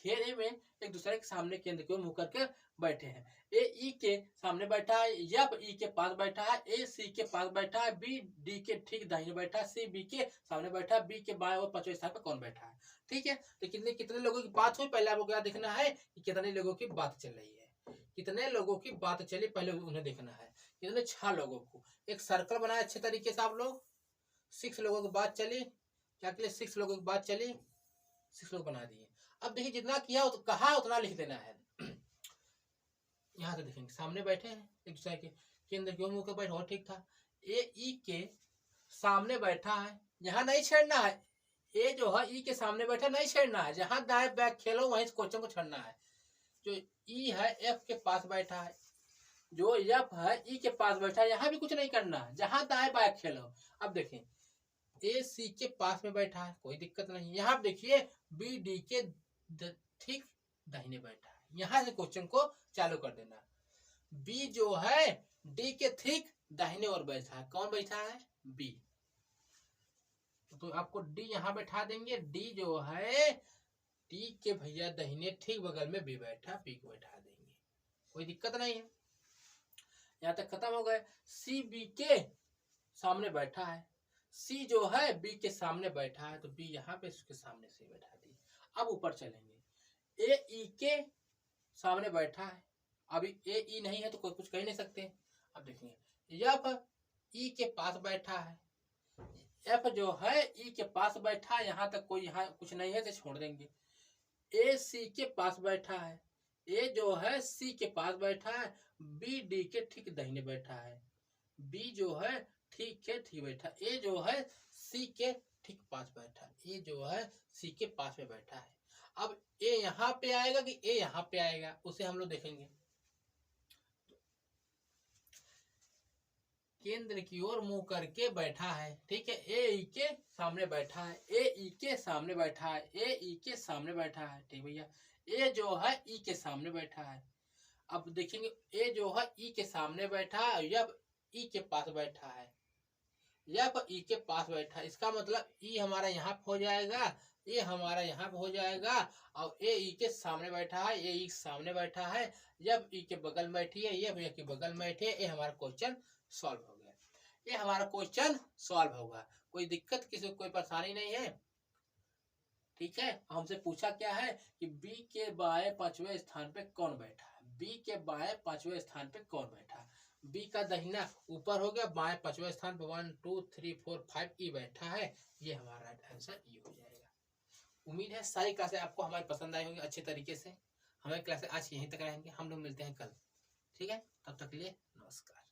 घेरे में एक दूसरे के सामने केंद्र की ओर मुंह करके बैठे हैं। ए ई के सामने बैठा है, एफ ई के पास बैठा है, ए सी के पास बैठा है, बी डी के ठीक दाहिने बैठा है, सी बी के सामने बैठा है, बी के बाएं और 5वें स्थान पर कौन बैठा है। ठीक है, तो कितने लोगों की बात हुई, पहले आपको क्या देखना है कि कितने लोगों की बात चल रही है, कितने लोगों की बात चली, पहले उन्हें देखना है। कितने? 6 लोगों को। एक सर्कल बनाया अच्छे तरीके से आप लोग, 6 लोगों की बात चली, क्या के लिए 6 लोगों की बात चली, 6 लोग बना दिए। अब देखिए जितना किया तो कहा उतना लिख देना है। यहाँ से देखेंगे सामने बैठे हैं एक दूसरे के केंद्र के मुंह के बैठे हो, ठीक था। ए ई के सामने बैठा है, यहाँ नहीं छेड़ना है। ए जो है ई के सामने बैठा, नहीं छेड़ना है, जहां दाएं बैक खेलो वहीं क्वेश्चन को छेड़ना है। जो ई है एफ के पास बैठा है, जो एफ है ई के पास बैठा है, यहाँ भी कुछ नहीं करना है, जहां दाएं बैक खेलो। अब देखें ए सी के पास में बैठा है, कोई दिक्कत नहीं। यहाँ देखिए बी डी के ठीक दाहिने बैठा है। यहां से क्वेश्चन को चालू कर देना। बी जो है डी के ठीक दाहिने ओर बैठा है। कौन बैठा है? बी। तो आपको डी यहां बैठा देंगे। डी जो है डी के भैया दाहिने ठीक बगल में बी बैठा, बी को बैठा देंगे, कोई दिक्कत नहीं है। यहां तक खत्म हो गए। सी बी के सामने बैठा है। सी जो है बी के सामने बैठा है, तो बी यहाँ पे उसके सामने से बैठा दी। अब ऊपर चलेंगे। ए ई के सामने बैठा है। अभी ए ई नहीं है तो कोई कुछ कह नहीं सकते। अब देखेंगे एफ ई के पास बैठा है। एफ जो है ई के पास बैठा है, यहाँ तक कोई यहाँ कुछ नहीं है तो छोड़ देंगे। ए सी के पास बैठा है। ए जो है सी के पास बैठा है। बी डी के ठीक दाहिने बैठा है। बी जो है ठीक है ठीक बैठा। ए जो है सी के ठीक पास बैठा। ए जो है सी के पास में बैठा है। अब ए यहाँ पे आएगा कि ए यहाँ पे आएगा, उसे हम लोग देखेंगे। केंद्र की ओर मुंह करके बैठा है, ठीक है। ए ई के सामने बैठा है। ए ई के सामने बैठा है। ए ई के सामने बैठा है, ठीक भैया। ए जो है ई के सामने बैठा है। अब देखेंगे ए जो है ई के सामने बैठा है, जब ई के पास बैठा है, जब ई के पास बैठा है, इसका मतलब ई हमारा यहाँ पे हो जाएगा, ये हमारा यहाँ पे हो जाएगा, और ए ई के सामने बैठा है, ए ई के सामने बैठा है, जब ई के बगल में बैठी है, ये भैया के बगल में बैठे, ये हमारा क्वेश्चन सॉल्व हो गया। ये हमारा क्वेश्चन सॉल्व होगा। कोई दिक्कत, किसी को कोई परेशानी नहीं है, ठीक है। हमसे पूछा क्या है कि बी के बाएं पांचवें स्थान पे कौन बैठा है। बी के बाएं पांचवें स्थान पे कौन बैठा है। बी का दाहिना ऊपर हो गया, बाएं पांचवें स्थान पे 1 2 3 4 5 ई बैठा है। ये हमारा आंसर ई हो जाएगा। उम्मीद है सारी क्लासें आपको हमारी पसंद आई होंगी अच्छे तरीके से। हमारी क्लासें आज यहीं तक रहेंगे। हम लोग मिलते हैं कल, ठीक है। तब तक के लिए नमस्कार।